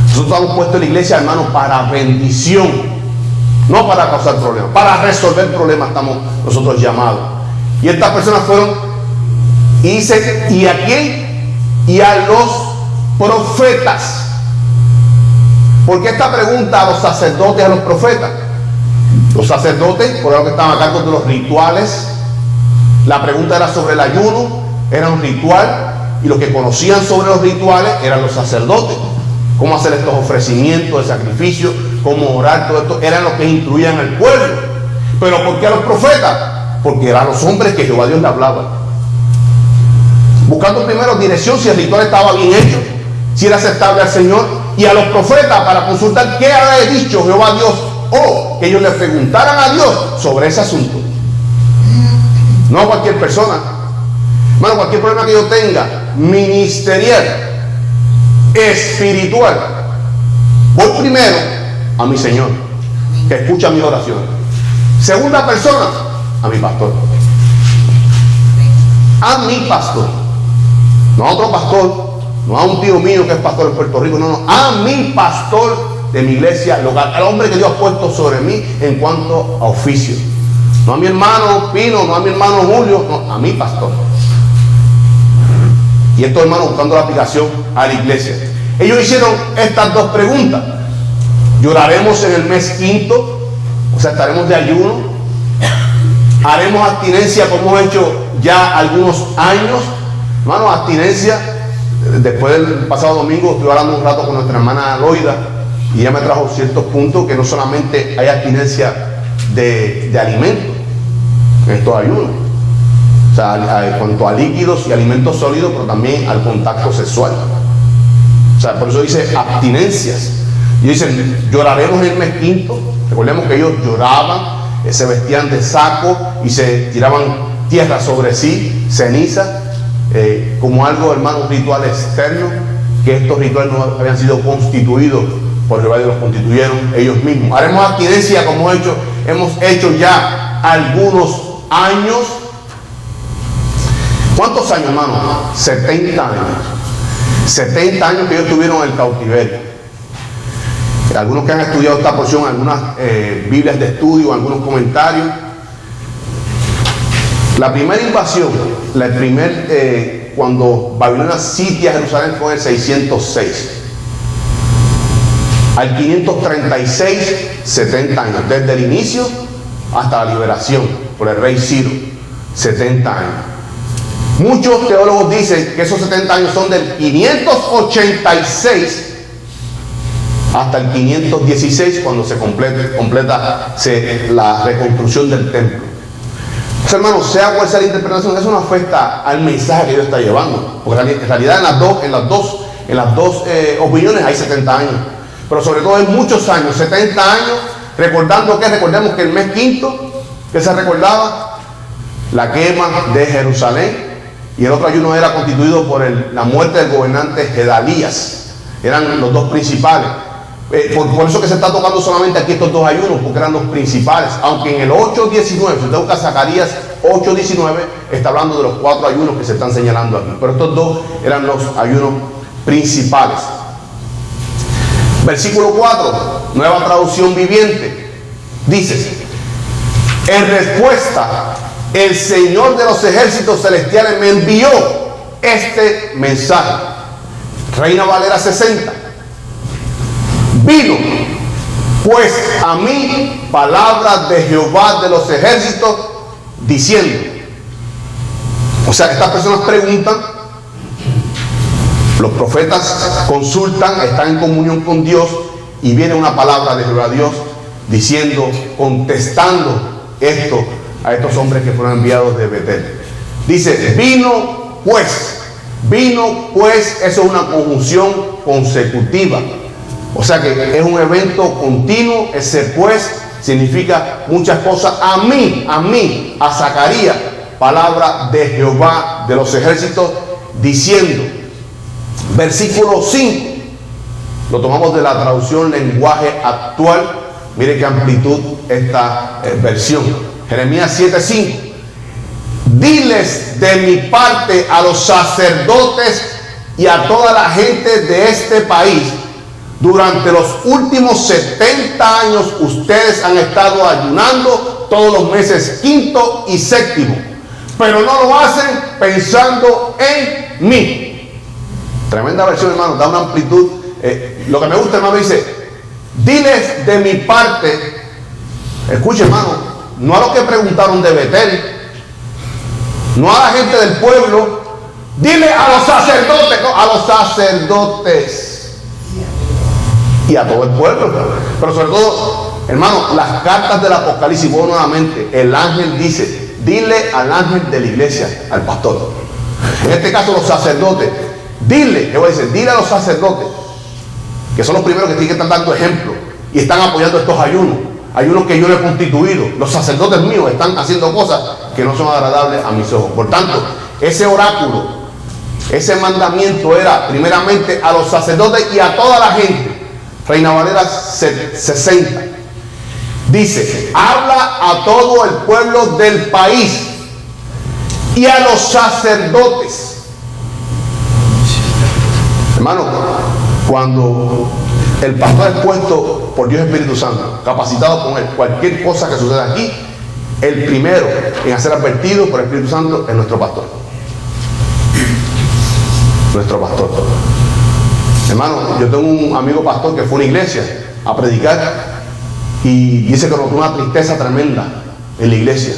Nosotros hemos puesto la iglesia, hermano, para bendición, no para causar problemas, para resolver problemas estamos nosotros llamados. Y estas personas fueron y dice, ¿y a quién? Y a los profetas. ¿Por qué esta pregunta a los sacerdotes y a los profetas? Los sacerdotes, por lo que estaban a cargo de los rituales, la pregunta era sobre el ayuno, era un ritual, y los que conocían sobre los rituales eran los sacerdotes. Cómo hacer estos ofrecimientos de sacrificio, cómo orar, todo esto, eran los que instruían al pueblo. Pero ¿por qué a los profetas? Porque eran los hombres que Jehová Dios le hablaba. Buscando primero dirección, si el ritual estaba bien hecho, si era aceptable al Señor, y a los profetas para consultar qué había dicho Jehová Dios, o que ellos le preguntaran a Dios sobre ese asunto. No a cualquier persona. Hermano, cualquier problema que yo tenga, ministerial, espiritual, voy primero a mi Señor, que escucha mis oraciones. Segunda persona, a mi pastor. A mi pastor. No a otro pastor, no a un tío mío que es pastor en Puerto Rico, no, a mi pastor de mi iglesia local, al hombre que Dios ha puesto sobre mí en cuanto a oficio. No a mi hermano Pino, no a mi hermano Julio, no, a mi pastor. Y estos hermanos buscando la aplicación a la iglesia. Ellos hicieron estas dos preguntas. ¿Lloraremos en el mes quinto? O sea, estaremos de ayuno. ¿Haremos abstinencia como hemos hecho ya algunos años? Hermano, abstinencia. Después del pasado domingo estuve hablando un rato con nuestra hermana Loida y ella me trajo ciertos puntos que no solamente hay abstinencia de alimentos en estos ayunos. O sea, en cuanto a líquidos y alimentos sólidos, pero también al contacto sexual. O sea, por eso dice abstinencias. Y dicen, lloraremos en el mes quinto. Recordemos que ellos lloraban, se vestían de saco y se tiraban tierra sobre sí, ceniza, como algo, hermanos, ritual externo, que estos rituales no habían sido constituidos por Jehová, los constituyeron ellos mismos. Haremos abstinencia como hemos hecho ya algunos años. ¿Cuántos años, hermano? 70 años. 70 años que ellos estuvieron en el cautiverio. Algunos que han estudiado esta porción, algunas Biblias de estudio, algunos comentarios. La primera invasión, cuando Babilonia sitia Jerusalén fue en el 606. Al 536, 70 años. Desde el inicio hasta la liberación por el rey Ciro, 70 años. Muchos teólogos dicen que esos 70 años son del 586 hasta el 516, cuando se completa la reconstrucción del templo. Entonces, hermanos, sea cual sea la interpretación, eso no afecta al mensaje que Dios está llevando, porque en realidad en en las dos opiniones hay 70 años. Pero sobre todo en muchos años, 70 años, recordemos que el mes quinto, que se recordaba la quema de Jerusalén, y el otro ayuno era constituido por la muerte del gobernante Gedalías. Eran los dos principales. Por eso que se está tocando solamente aquí estos dos ayunos, porque eran los principales. Aunque en el 8.19, si usted busca Zacarías 8.19, está hablando de los 4 ayunos que se están señalando aquí. Pero estos dos eran los ayunos principales. Versículo 4, nueva traducción viviente. Dice: en respuesta, el Señor de los ejércitos celestiales me envió este mensaje. Reina Valera 60. Vino pues a mí palabra de Jehová de los ejércitos diciendo. O sea, estas personas preguntan, los profetas consultan, están en comunión con Dios, y viene una palabra de Jehová Dios diciendo, contestando esto a estos hombres que fueron enviados de Betel. Dice, vino pues, eso es una conjunción consecutiva. O sea que es un evento continuo. Ese pues significa muchas cosas. A mí, a Zacarías, palabra de Jehová de los ejércitos diciendo. Versículo 5, lo tomamos de la traducción lenguaje actual. Mire qué amplitud esta versión. Jeremías 7:5. Diles de mi parte a los sacerdotes y a toda la gente de este país: durante los últimos 70 años ustedes han estado ayunando todos los meses quinto y séptimo, pero no lo hacen pensando en mí. Tremenda versión, hermano, da una amplitud. Lo que me gusta, hermano, dice: diles de mi parte. Escuche, hermano, no a los que preguntaron de Betel, no a la gente del pueblo, dile a los sacerdotes, no, a los sacerdotes y a todo el pueblo. Pero sobre todo, hermano, las cartas del Apocalipsis, vos nuevamente, el ángel dice, dile al ángel de la iglesia, al pastor. En este caso, los sacerdotes, dile a los sacerdotes, que son los primeros que tienen que estar dando ejemplo y están apoyando estos ayunos que yo le he constituido. Los sacerdotes míos están haciendo cosas que no son agradables a mis ojos. Por tanto, ese oráculo, ese mandamiento era primeramente a los sacerdotes y a toda la gente. Reina Valera 60 dice: habla a todo el pueblo del país y a los sacerdotes. Hermano, cuando el pastor es puesto por Dios Espíritu Santo, capacitado con él, cualquier cosa que suceda aquí, el primero en hacer advertido por el Espíritu Santo es nuestro pastor. Nuestro pastor. Hermano, yo tengo un amigo pastor que fue a una iglesia a predicar y dice que notó una tristeza tremenda en la iglesia.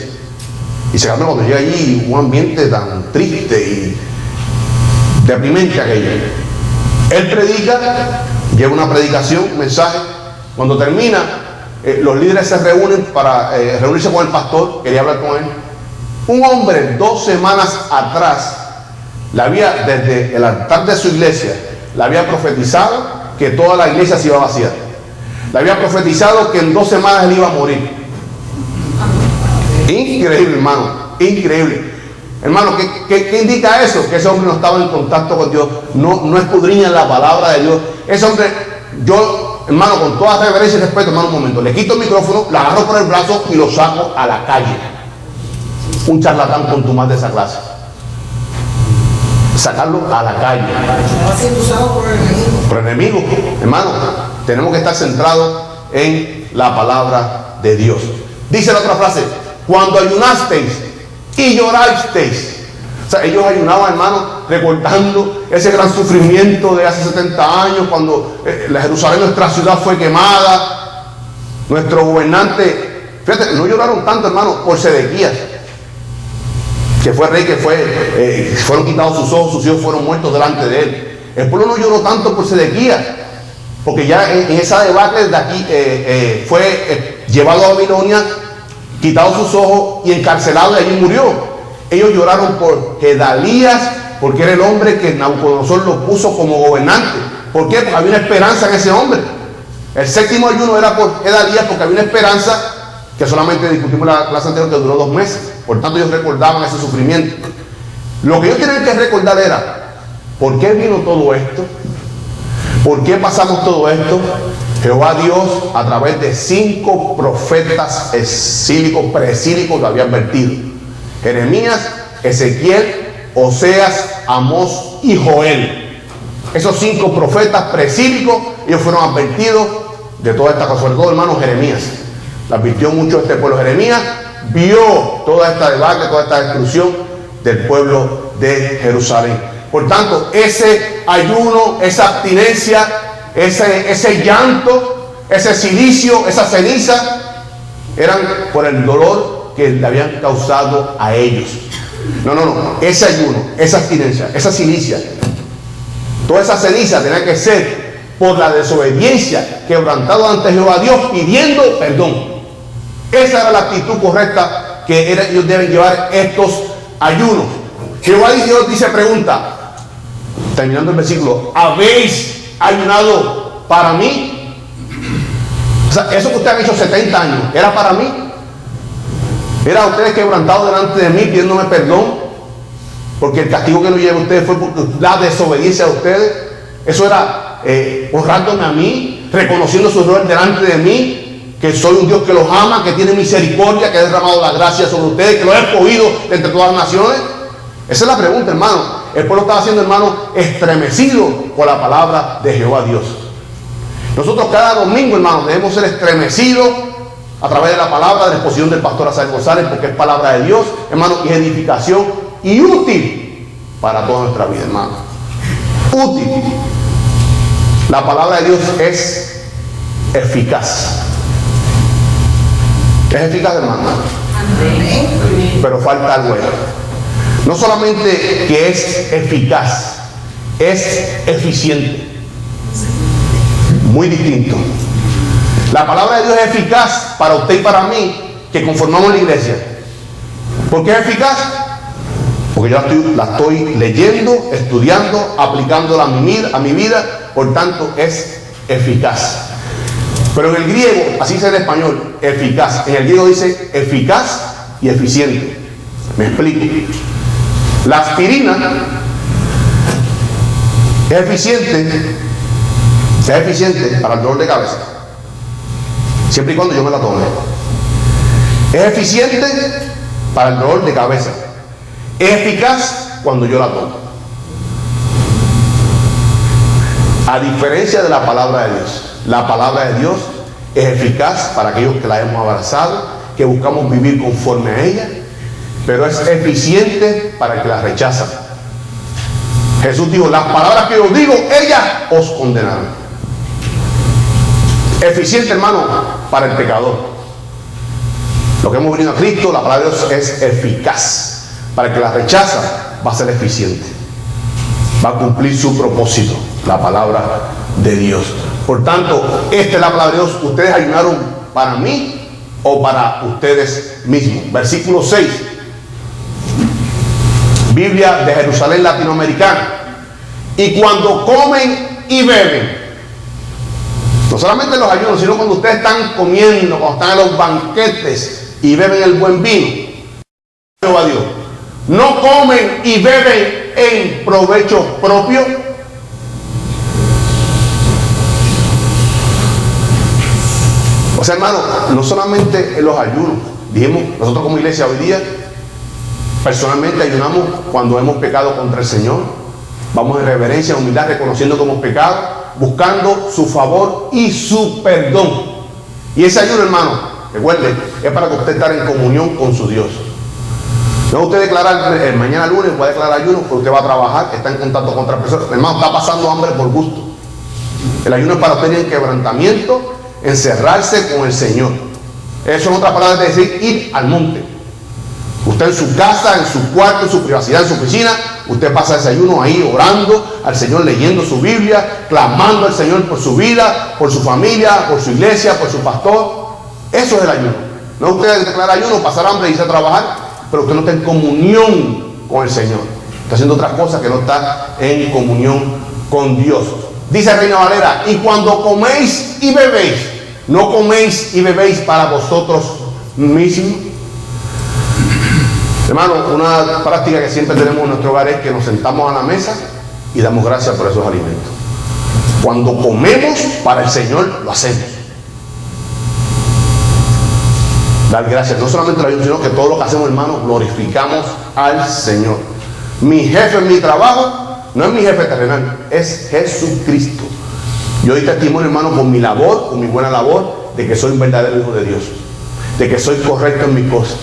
Y se cuando llega allí, un ambiente tan triste y deprimente aquello. Él predica, lleva una predicación, un mensaje. Cuando termina, los líderes se reúnen para reunirse con el pastor. Quería hablar con él. Un hombre 2 semanas atrás desde el altar de su iglesia, le había profetizado que toda la iglesia se iba a vaciar. Le había profetizado que en 2 semanas él iba a morir. Increíble, hermano, increíble. Hermano, ¿qué indica eso? Que ese hombre no estaba en contacto con Dios, no escudriña la palabra de Dios. Ese hombre, yo, hermano, con toda reverencia y respeto, hermano, un momento, le quito el micrófono, lo agarro por el brazo y lo saco a la calle. Un charlatán contumaz de esa clase. Sacarlo a la calle. Estaba siendo usado por el enemigo. Por el enemigo, hermano, tenemos que estar centrados en la palabra de Dios. Dice la otra frase: cuando ayunasteis y llorasteis. O sea, ellos ayunaban, hermano, recordando ese gran sufrimiento de hace 70 años, cuando la Jerusalén, nuestra ciudad, fue quemada. Nuestro gobernante, fíjate, no lloraron tanto, hermano, por Sedequías, que fue rey, fueron quitados sus ojos, sus hijos fueron muertos delante de él. El pueblo no lloró tanto por Sedequías, porque ya en esa debacle de aquí fue llevado a Babilonia, quitado sus ojos y encarcelado, y allí murió. Ellos lloraron por Gedalías porque era el hombre que Nabucodonosor lo puso como gobernante. ¿Por qué? Porque había una esperanza en ese hombre. El séptimo ayuno era por Gedalías, porque había una esperanza que solamente discutimos la clase anterior, que duró 2 meses. Por tanto, ellos recordaban ese sufrimiento. Lo que ellos tenían que recordar era: ¿por qué vino todo esto? ¿Por qué pasamos todo esto? Jehová Dios, a través de 5 profetas exílicos, preesílicos, lo había advertido: Jeremías, Ezequiel, Oseas, Amós y Joel. Esos 5 profetas preesílicos, ellos fueron advertidos de toda esta cosa. Sobre todo, hermano, Jeremías la advirtió mucho este pueblo. Jeremías vio toda esta debacle, toda esta destrucción del pueblo de Jerusalén. Por tanto, ese ayuno, esa abstinencia, ese llanto, ese silicio, esa ceniza, eran por el dolor que le habían causado a ellos. No, ese ayuno, esa abstinencia, esa silicia, toda esa ceniza tenía que ser por la desobediencia, quebrantado ante Jehová Dios, pidiendo perdón. Esa era la actitud correcta que ellos deben llevar estos ayunos. Jehová Dios dice, pregunta, terminando el versículo: ¿habéis ayunado para mí? O sea, eso que ustedes han hecho 70 años, ¿era para mí? ¿Era ustedes quebrantados delante de mí pidiéndome perdón? Porque el castigo que lo llevé a ustedes fue por la desobediencia de ustedes. Eso era honrándome a mí, reconociendo su error delante de mí, que soy un Dios que los ama, que tiene misericordia, que ha derramado la gracia sobre ustedes, que los he escogido de entre todas las naciones. Esa es la pregunta, hermano. El pueblo estaba siendo, hermano, estremecido por la palabra de Jehová Dios. Nosotros cada domingo, hermano, debemos ser estremecidos a través de la palabra, de la exposición del pastor Asael González, porque es palabra de Dios, hermano, y edificación y útil para toda nuestra vida, hermano. Útil. La palabra de Dios es eficaz. Es eficaz, hermano. Pero falta algo ahí. No solamente que es eficaz, es eficiente. Muy distinto. La palabra de Dios es eficaz para usted y para mí, que conformamos la iglesia. ¿Por qué es eficaz? Porque yo la estoy leyendo, estudiando, aplicándola a mi vida, por tanto es eficaz. Pero en el griego, así dice en español, eficaz. En el griego dice eficaz y eficiente. Me explico. La aspirina es eficiente para el dolor de cabeza, siempre y cuando yo me la tome. Es eficiente para el dolor de cabeza. Es eficaz cuando yo la tomo. A diferencia de la palabra de Dios. La palabra de Dios es eficaz para aquellos que la hemos abrazado, que buscamos vivir conforme a ella, pero es eficiente para el que la rechaza. Jesús dijo: las palabras que yo digo, ellas os condenarán. Eficiente, hermano, para el pecador. Lo que hemos venido a Cristo, la palabra de Dios es eficaz. Para el que la rechaza, va a ser eficiente. Va a cumplir su propósito, la palabra de Dios. Por tanto, esta es la palabra de Dios. ¿Ustedes ayunaron para mí o para ustedes mismos? Versículo 6. Biblia de Jerusalén latinoamericana. Y cuando comen y beben, no solamente en los ayunos, sino cuando ustedes están comiendo, cuando están en los banquetes y beben el buen vino, Jehová Dios, no comen y beben en provecho propio. O sea, hermano, no solamente en los ayunos. Dijimos, nosotros como iglesia hoy día personalmente ayunamos cuando hemos pecado contra el Señor. Vamos en reverencia, en humildad, reconociendo que hemos pecado, buscando su favor y su perdón. Y ese ayuno, hermano, recuerde, es para que usted esté en comunión con su Dios. No usted declarar el mañana lunes, puede declarar ayuno, porque usted va a trabajar, está en contacto con otras personas. Hermano, está pasando hambre por gusto. El ayuno es para usted en quebrantamiento, encerrarse con el Señor. Eso, en otras palabras, es decir, ir al monte. Usted en su casa, en su cuarto, en su privacidad, en su oficina, usted pasa ese ayuno ahí orando al Señor, leyendo su Biblia, clamando al Señor por su vida, por su familia, por su iglesia, por su pastor. Eso es el ayuno. No usted declara ayuno, pasar hambre y irse a trabajar, pero usted no está en comunión con el Señor. está haciendo otras cosas que no está en comunión con Dios. Dice Reina Valera: y cuando coméis y bebéis, no coméis y bebéis para vosotros mismos. Hermano, una práctica que siempre tenemos en nuestro hogar es que nos sentamos a la mesa y damos gracias por esos alimentos. Cuando comemos para el Señor, lo hacemos. Dar gracias, no solamente la vida, sino que todo lo que hacemos, hermano, glorificamos al Señor. Mi jefe en mi trabajo no es mi jefe terrenal, es Jesucristo. Yo doy testimonio, hermano, con mi labor, con mi buena labor, de que soy un verdadero hijo de Dios, de que soy correcto en mis cosas,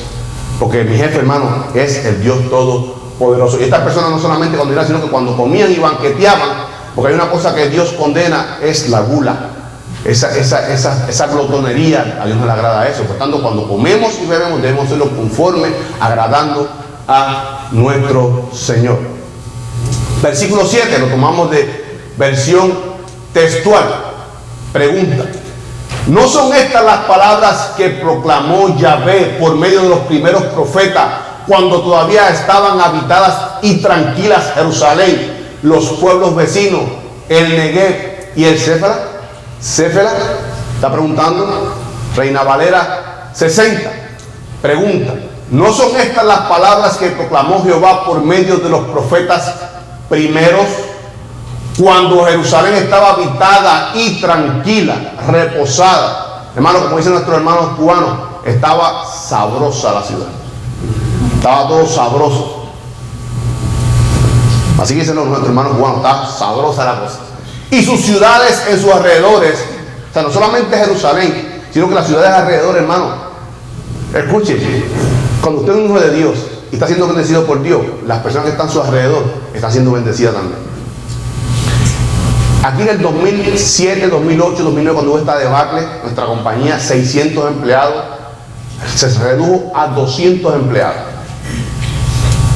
porque mi jefe, hermano, es el Dios Todopoderoso. Y estas personas no solamente cuando irán, sino que cuando comían y banqueteaban, porque hay una cosa que Dios condena, es la gula. Esa glotonería, a Dios no le agrada eso. Por tanto, cuando comemos y bebemos, debemos hacerlo conforme, agradando a nuestro Señor. Versículo 7, lo tomamos de versión textual. Pregunta: ¿no son estas las palabras que proclamó Yahvé por medio de los primeros profetas, cuando todavía estaban habitadas y tranquilas Jerusalén, los pueblos vecinos, el Negev y el Céfala? Céfala, está preguntando Reina Valera 60. Pregunta: ¿no son estas las palabras que proclamó Jehová por medio de los profetas primeros, cuando Jerusalén estaba habitada y tranquila, reposada? Hermano, como dicen nuestros hermanos cubanos, estaba sabrosa la ciudad, estaba todo sabroso. Así dicen nuestros hermanos cubanos, estaba sabrosa la cosa. Y sus ciudades en sus alrededores, o sea, no solamente Jerusalén, sino que las ciudades alrededor, hermano. Escuchen, cuando usted es un hijo de Dios y está siendo bendecido por Dios, las personas que están a su alrededor están siendo bendecidas también. Aquí en el 2007, 2008, 2009, cuando hubo esta debacle, nuestra compañía, 600 empleados, se redujo a 200 empleados.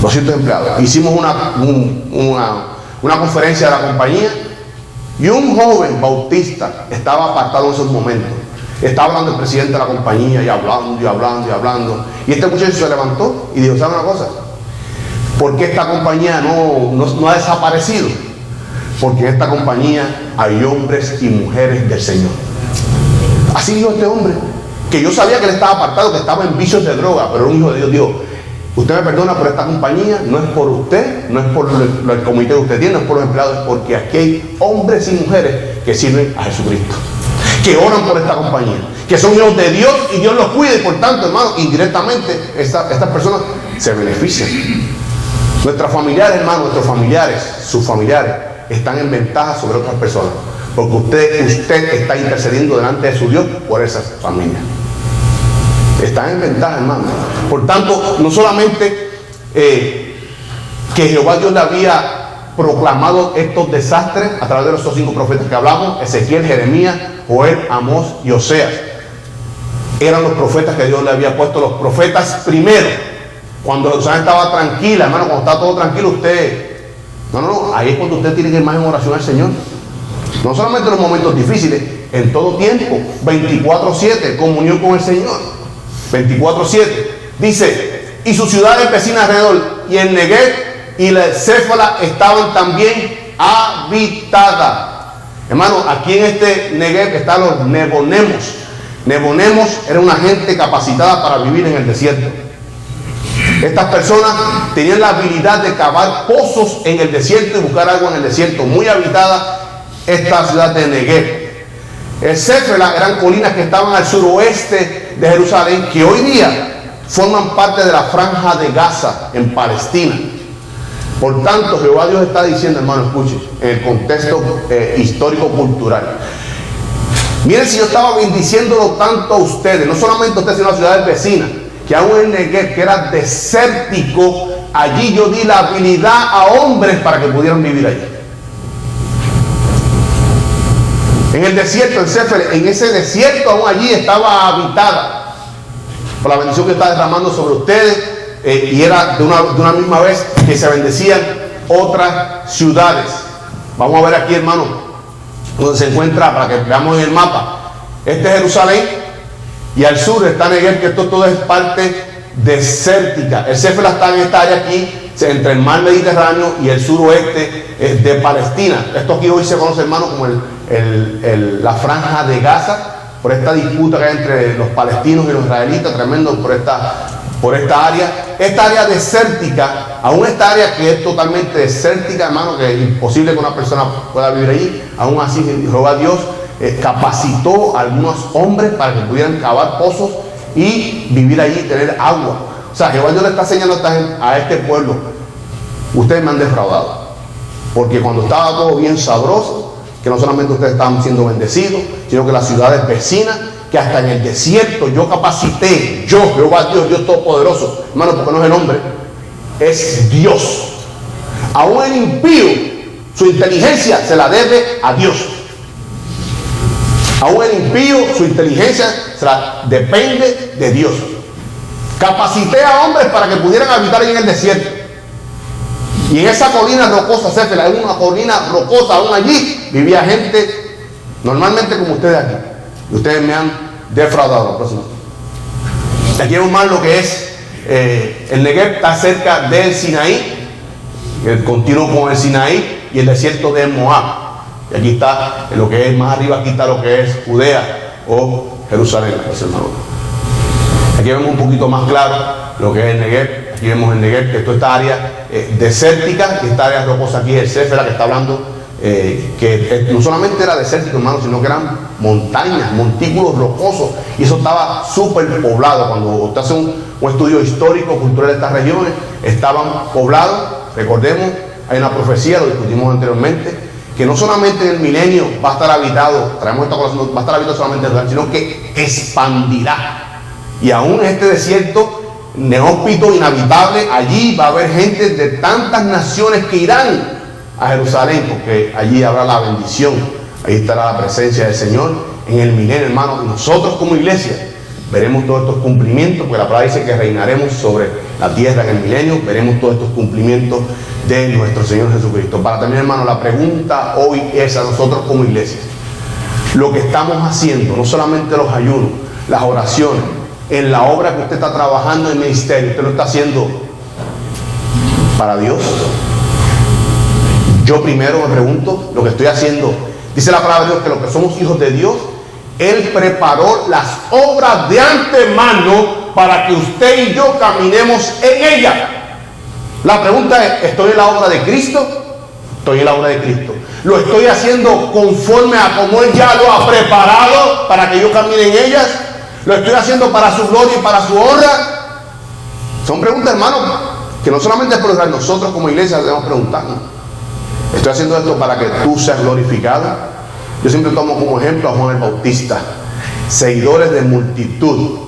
200 empleados. Hicimos una conferencia de la compañía. Y un joven bautista estaba apartado en esos momentos. Estaba hablando el presidente de la compañía y hablando y hablando y hablando. Y este muchacho se levantó y dijo: ¿sabe una cosa? ¿Por qué esta compañía no ha desaparecido? Porque en esta compañía hay hombres y mujeres del Señor. Así dijo este hombre, que yo sabía que él estaba apartado, que estaba en vicios de droga, pero era un hijo de Dios. Dijo: usted me perdona por esta compañía, no es por usted, no es por el comité que usted tiene, no es por los empleados, es porque aquí hay hombres y mujeres que sirven a Jesucristo, que oran por esta compañía, que son hijos de Dios y Dios los cuida, y por tanto, hermano, indirectamente estas personas se benefician. Nuestros familiares, hermano, sus familiares están en ventaja sobre otras personas, porque usted está intercediendo delante de su Dios por esas familias. Están en ventaja, hermano. Por tanto, no solamente que Jehová Dios le había proclamado estos desastres a través de esos 5 profetas que hablamos, Ezequiel, Jeremías, Joel, Amós y Oseas. Eran los profetas que Dios le había puesto, los profetas primero. Cuando Jerusalén estaba tranquila, hermano, cuando está todo tranquilo, usted... No, ahí es cuando usted tiene que ir más en oración al Señor. No solamente en los momentos difíciles, en todo tiempo, 24/7, comunión con el Señor. 24/7. Dice: y sus ciudades vecinas alrededor, y el Negev y la Céfala estaban también habitadas. Hermano, aquí en este Negev están los nebonemos. Nebonemos era una gente capacitada para vivir en el desierto. Estas personas tenían la habilidad de cavar pozos en el desierto y buscar agua en el desierto. Muy habitada esta ciudad de Negev. El Céfala eran colinas que estaban al suroeste de Jerusalén, que hoy día forman parte de la franja de Gaza en Palestina. Por tanto, Jehová Dios está diciendo, hermano, escuche, en el contexto histórico-cultural: miren, si yo estaba bendiciéndolo tanto a ustedes, no solamente a ustedes, sino a las ciudades vecinas, que aún el Negev, que era desértico, allí yo di la habilidad a hombres para que pudieran vivir allí. En el desierto, en Céfala, en ese desierto aún allí estaba habitada por la bendición que está derramando sobre ustedes, y era de una misma vez que se bendecían otras ciudades. Vamos a ver aquí, hermano, donde se encuentra, para que veamos en el mapa. Este es Jerusalén, y al sur está Negev, que esto todo es parte desértica. El Céfala está en esta área aquí, entre el mar Mediterráneo y el suroeste de Palestina. Esto aquí hoy se conoce, hermano, como la franja de Gaza, por esta disputa que hay entre los palestinos y los israelitas, tremendo por esta área. Esta área desértica, aún esta área que es totalmente desértica, hermano, que es imposible que una persona pueda vivir allí, aún así Jehová Dios capacitó a algunos hombres para que pudieran cavar pozos y vivir allí y tener agua. O sea, Jehová Dios le está enseñando a este pueblo: ustedes me han defraudado, porque cuando estaba todo bien sabroso, que no solamente ustedes estaban siendo bendecidos, sino que las ciudades vecinas, que hasta en el desierto yo capacité, yo, Jehová Dios, Dios Todopoderoso, hermano, porque no es el hombre, es Dios. Aún el impío, su inteligencia se la debe a Dios. Aún el impío, su inteligencia depende de Dios. Capacité a hombres para que pudieran habitar ahí en el desierto. Y en esa colina rocosa, Céfela, es una colina rocosa, aún allí vivía gente normalmente como ustedes aquí. Y ustedes me han defraudado. Aquí vemos más lo que es el Negev. Está cerca del Sinaí, el continuo con el Sinaí y el desierto de Moab. Y aquí está lo que es más arriba, aquí está lo que es Judea o Jerusalén, hermanos. Aquí vemos un poquito más claro lo que es el Negev. Aquí vemos el Negev, que toda esta área desértica, y esta área rocosa aquí es el Céfela, que está hablando, que no solamente era desértico, hermano, sino que eran montañas, montículos rocosos, y eso estaba súper poblado. Cuando usted hace un estudio histórico, cultural de estas regiones, estaban poblados. Recordemos, hay una profecía, lo discutimos anteriormente, que no solamente en el milenio va a estar habitado, traemos esta colación, va a estar habitado solamente en el lugar, sino que expandirá. Y aún en este desierto neóspito, inhabitable, allí va a haber gente de tantas naciones que irán a Jerusalén, porque allí habrá la bendición, ahí estará la presencia del Señor en el milenio, hermano. Y nosotros como iglesia veremos todos estos cumplimientos, porque la palabra dice que reinaremos sobre la tierra en el milenio. Veremos todos estos cumplimientos de nuestro Señor Jesucristo. Para terminar, hermano, la pregunta hoy es a nosotros como iglesia: lo que estamos haciendo, no solamente los ayunos, las oraciones, en la obra que usted está trabajando en el ministerio, ¿usted lo está haciendo para Dios? Yo primero me pregunto, lo que estoy haciendo, dice la palabra de Dios que los que somos hijos de Dios, Él preparó las obras de antemano para que usted y yo caminemos en ellas. La pregunta es: ¿estoy en la obra de Cristo? Estoy en la obra de Cristo. ¿Lo estoy haciendo conforme a como Él ya lo ha preparado para que yo camine en ellas? ¿Lo estoy haciendo para su gloria y para su honra? Son preguntas, hermanos, que no solamente es por nosotros como iglesia debemos preguntarnos. ¿Estoy haciendo esto para que tú seas glorificado? Yo siempre tomo como ejemplo a Juan el Bautista, seguidores de multitud.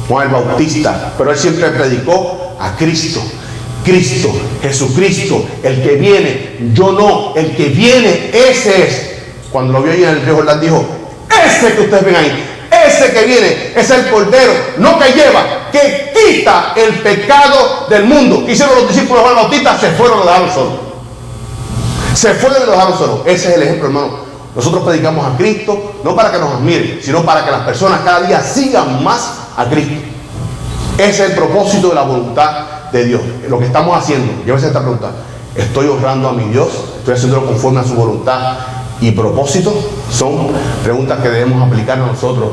Juan el Bautista, pero él siempre predicó a Cristo. Cristo, Jesucristo, el que viene, yo no, el que viene, ese es. Cuando lo vio ahí en el río Jordán, dijo: ese que ustedes ven ahí, ese que viene es el Cordero, no que lleva, que quita el pecado del mundo. ¿Qué hicieron los discípulos de Juan Bautista? Se fueron y lo dejaron solo. Se fueron y lo dejaron solo. Ese es el ejemplo, hermano. Nosotros predicamos a Cristo no para que nos admiren, sino para que las personas cada día sigan más a Cristo. Ese es el propósito de la voluntad de Dios. Lo que estamos haciendo, yo a veces esta pregunta: ¿estoy honrando a mi Dios? ¿Estoy haciéndolo conforme a su voluntad y propósito? Son preguntas que debemos aplicar a nosotros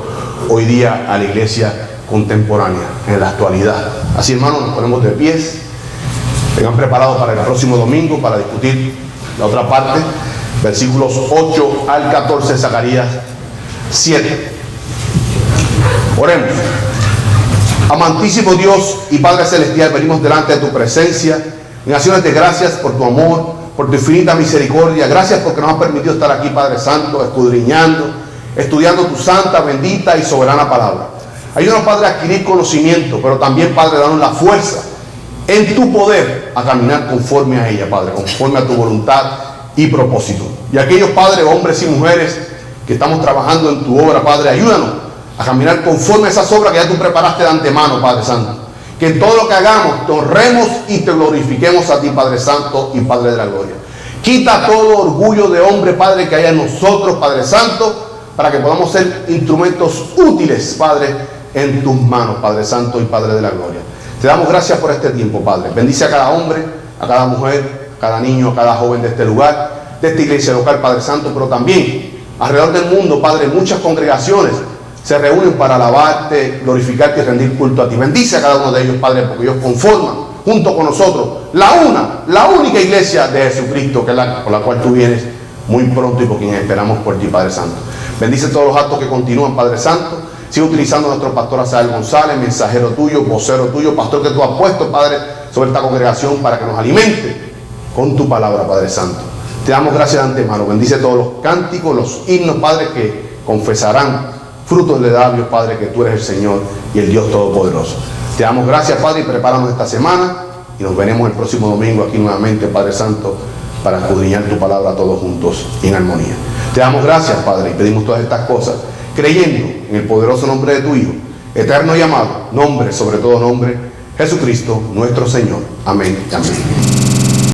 hoy día a la iglesia contemporánea, en la actualidad. Así, hermanos, nos ponemos de pies. Vengan preparados para el próximo domingo para discutir la otra parte, versículos 8 al 14 de Zacarías 7. Oremos. Amantísimo Dios y Padre Celestial, venimos delante de tu presencia en acciones de gracias por tu amor, por tu infinita misericordia. Gracias porque nos has permitido estar aquí, Padre Santo, escudriñando, estudiando tu santa, bendita y soberana palabra. Ayúdanos, Padre, a adquirir conocimiento, pero también, Padre, danos la fuerza en tu poder a caminar conforme a ella, Padre, conforme a tu voluntad y propósito. Y aquellos, Padre, hombres y mujeres que estamos trabajando en tu obra, Padre, ayúdanos a caminar conforme a esas obras que ya tú preparaste de antemano, Padre Santo. Que en todo lo que hagamos te honremos y te glorifiquemos a ti, Padre Santo y Padre de la gloria. Quita todo orgullo de hombre, Padre, que haya en nosotros, Padre Santo, para que podamos ser instrumentos útiles, Padre, en tus manos, Padre Santo y Padre de la gloria. Te damos gracias por este tiempo, Padre. Bendice a cada hombre, a cada mujer, a cada niño, a cada joven de este lugar, de esta iglesia local, Padre Santo, pero también alrededor del mundo, Padre, muchas congregaciones se reúnen para alabarte, glorificarte y rendir culto a ti. Bendice a cada uno de ellos, Padre, porque ellos conforman junto con nosotros la única iglesia de Jesucristo, que es por la cual tú vienes muy pronto y por quien esperamos por ti, Padre Santo. Bendice todos los actos que continúan, Padre Santo. Sigue utilizando a nuestro pastor Asael González, mensajero tuyo, vocero tuyo, pastor que tú has puesto, Padre, sobre esta congregación para que nos alimente con tu palabra, Padre Santo. Te damos gracias de antemano. Bendice todos los cánticos, los himnos, Padre, que confesarán frutos de labios, Padre, que tú eres el Señor y el Dios Todopoderoso. Te damos gracias, Padre, y prepáramos esta semana y nos veremos el próximo domingo aquí nuevamente, Padre Santo, para escudriñar tu palabra todos juntos y en armonía. Te damos gracias, Padre, y pedimos todas estas cosas creyendo en el poderoso nombre de tu Hijo, eterno y amado, nombre sobre todo nombre, Jesucristo nuestro Señor. Amén y amén.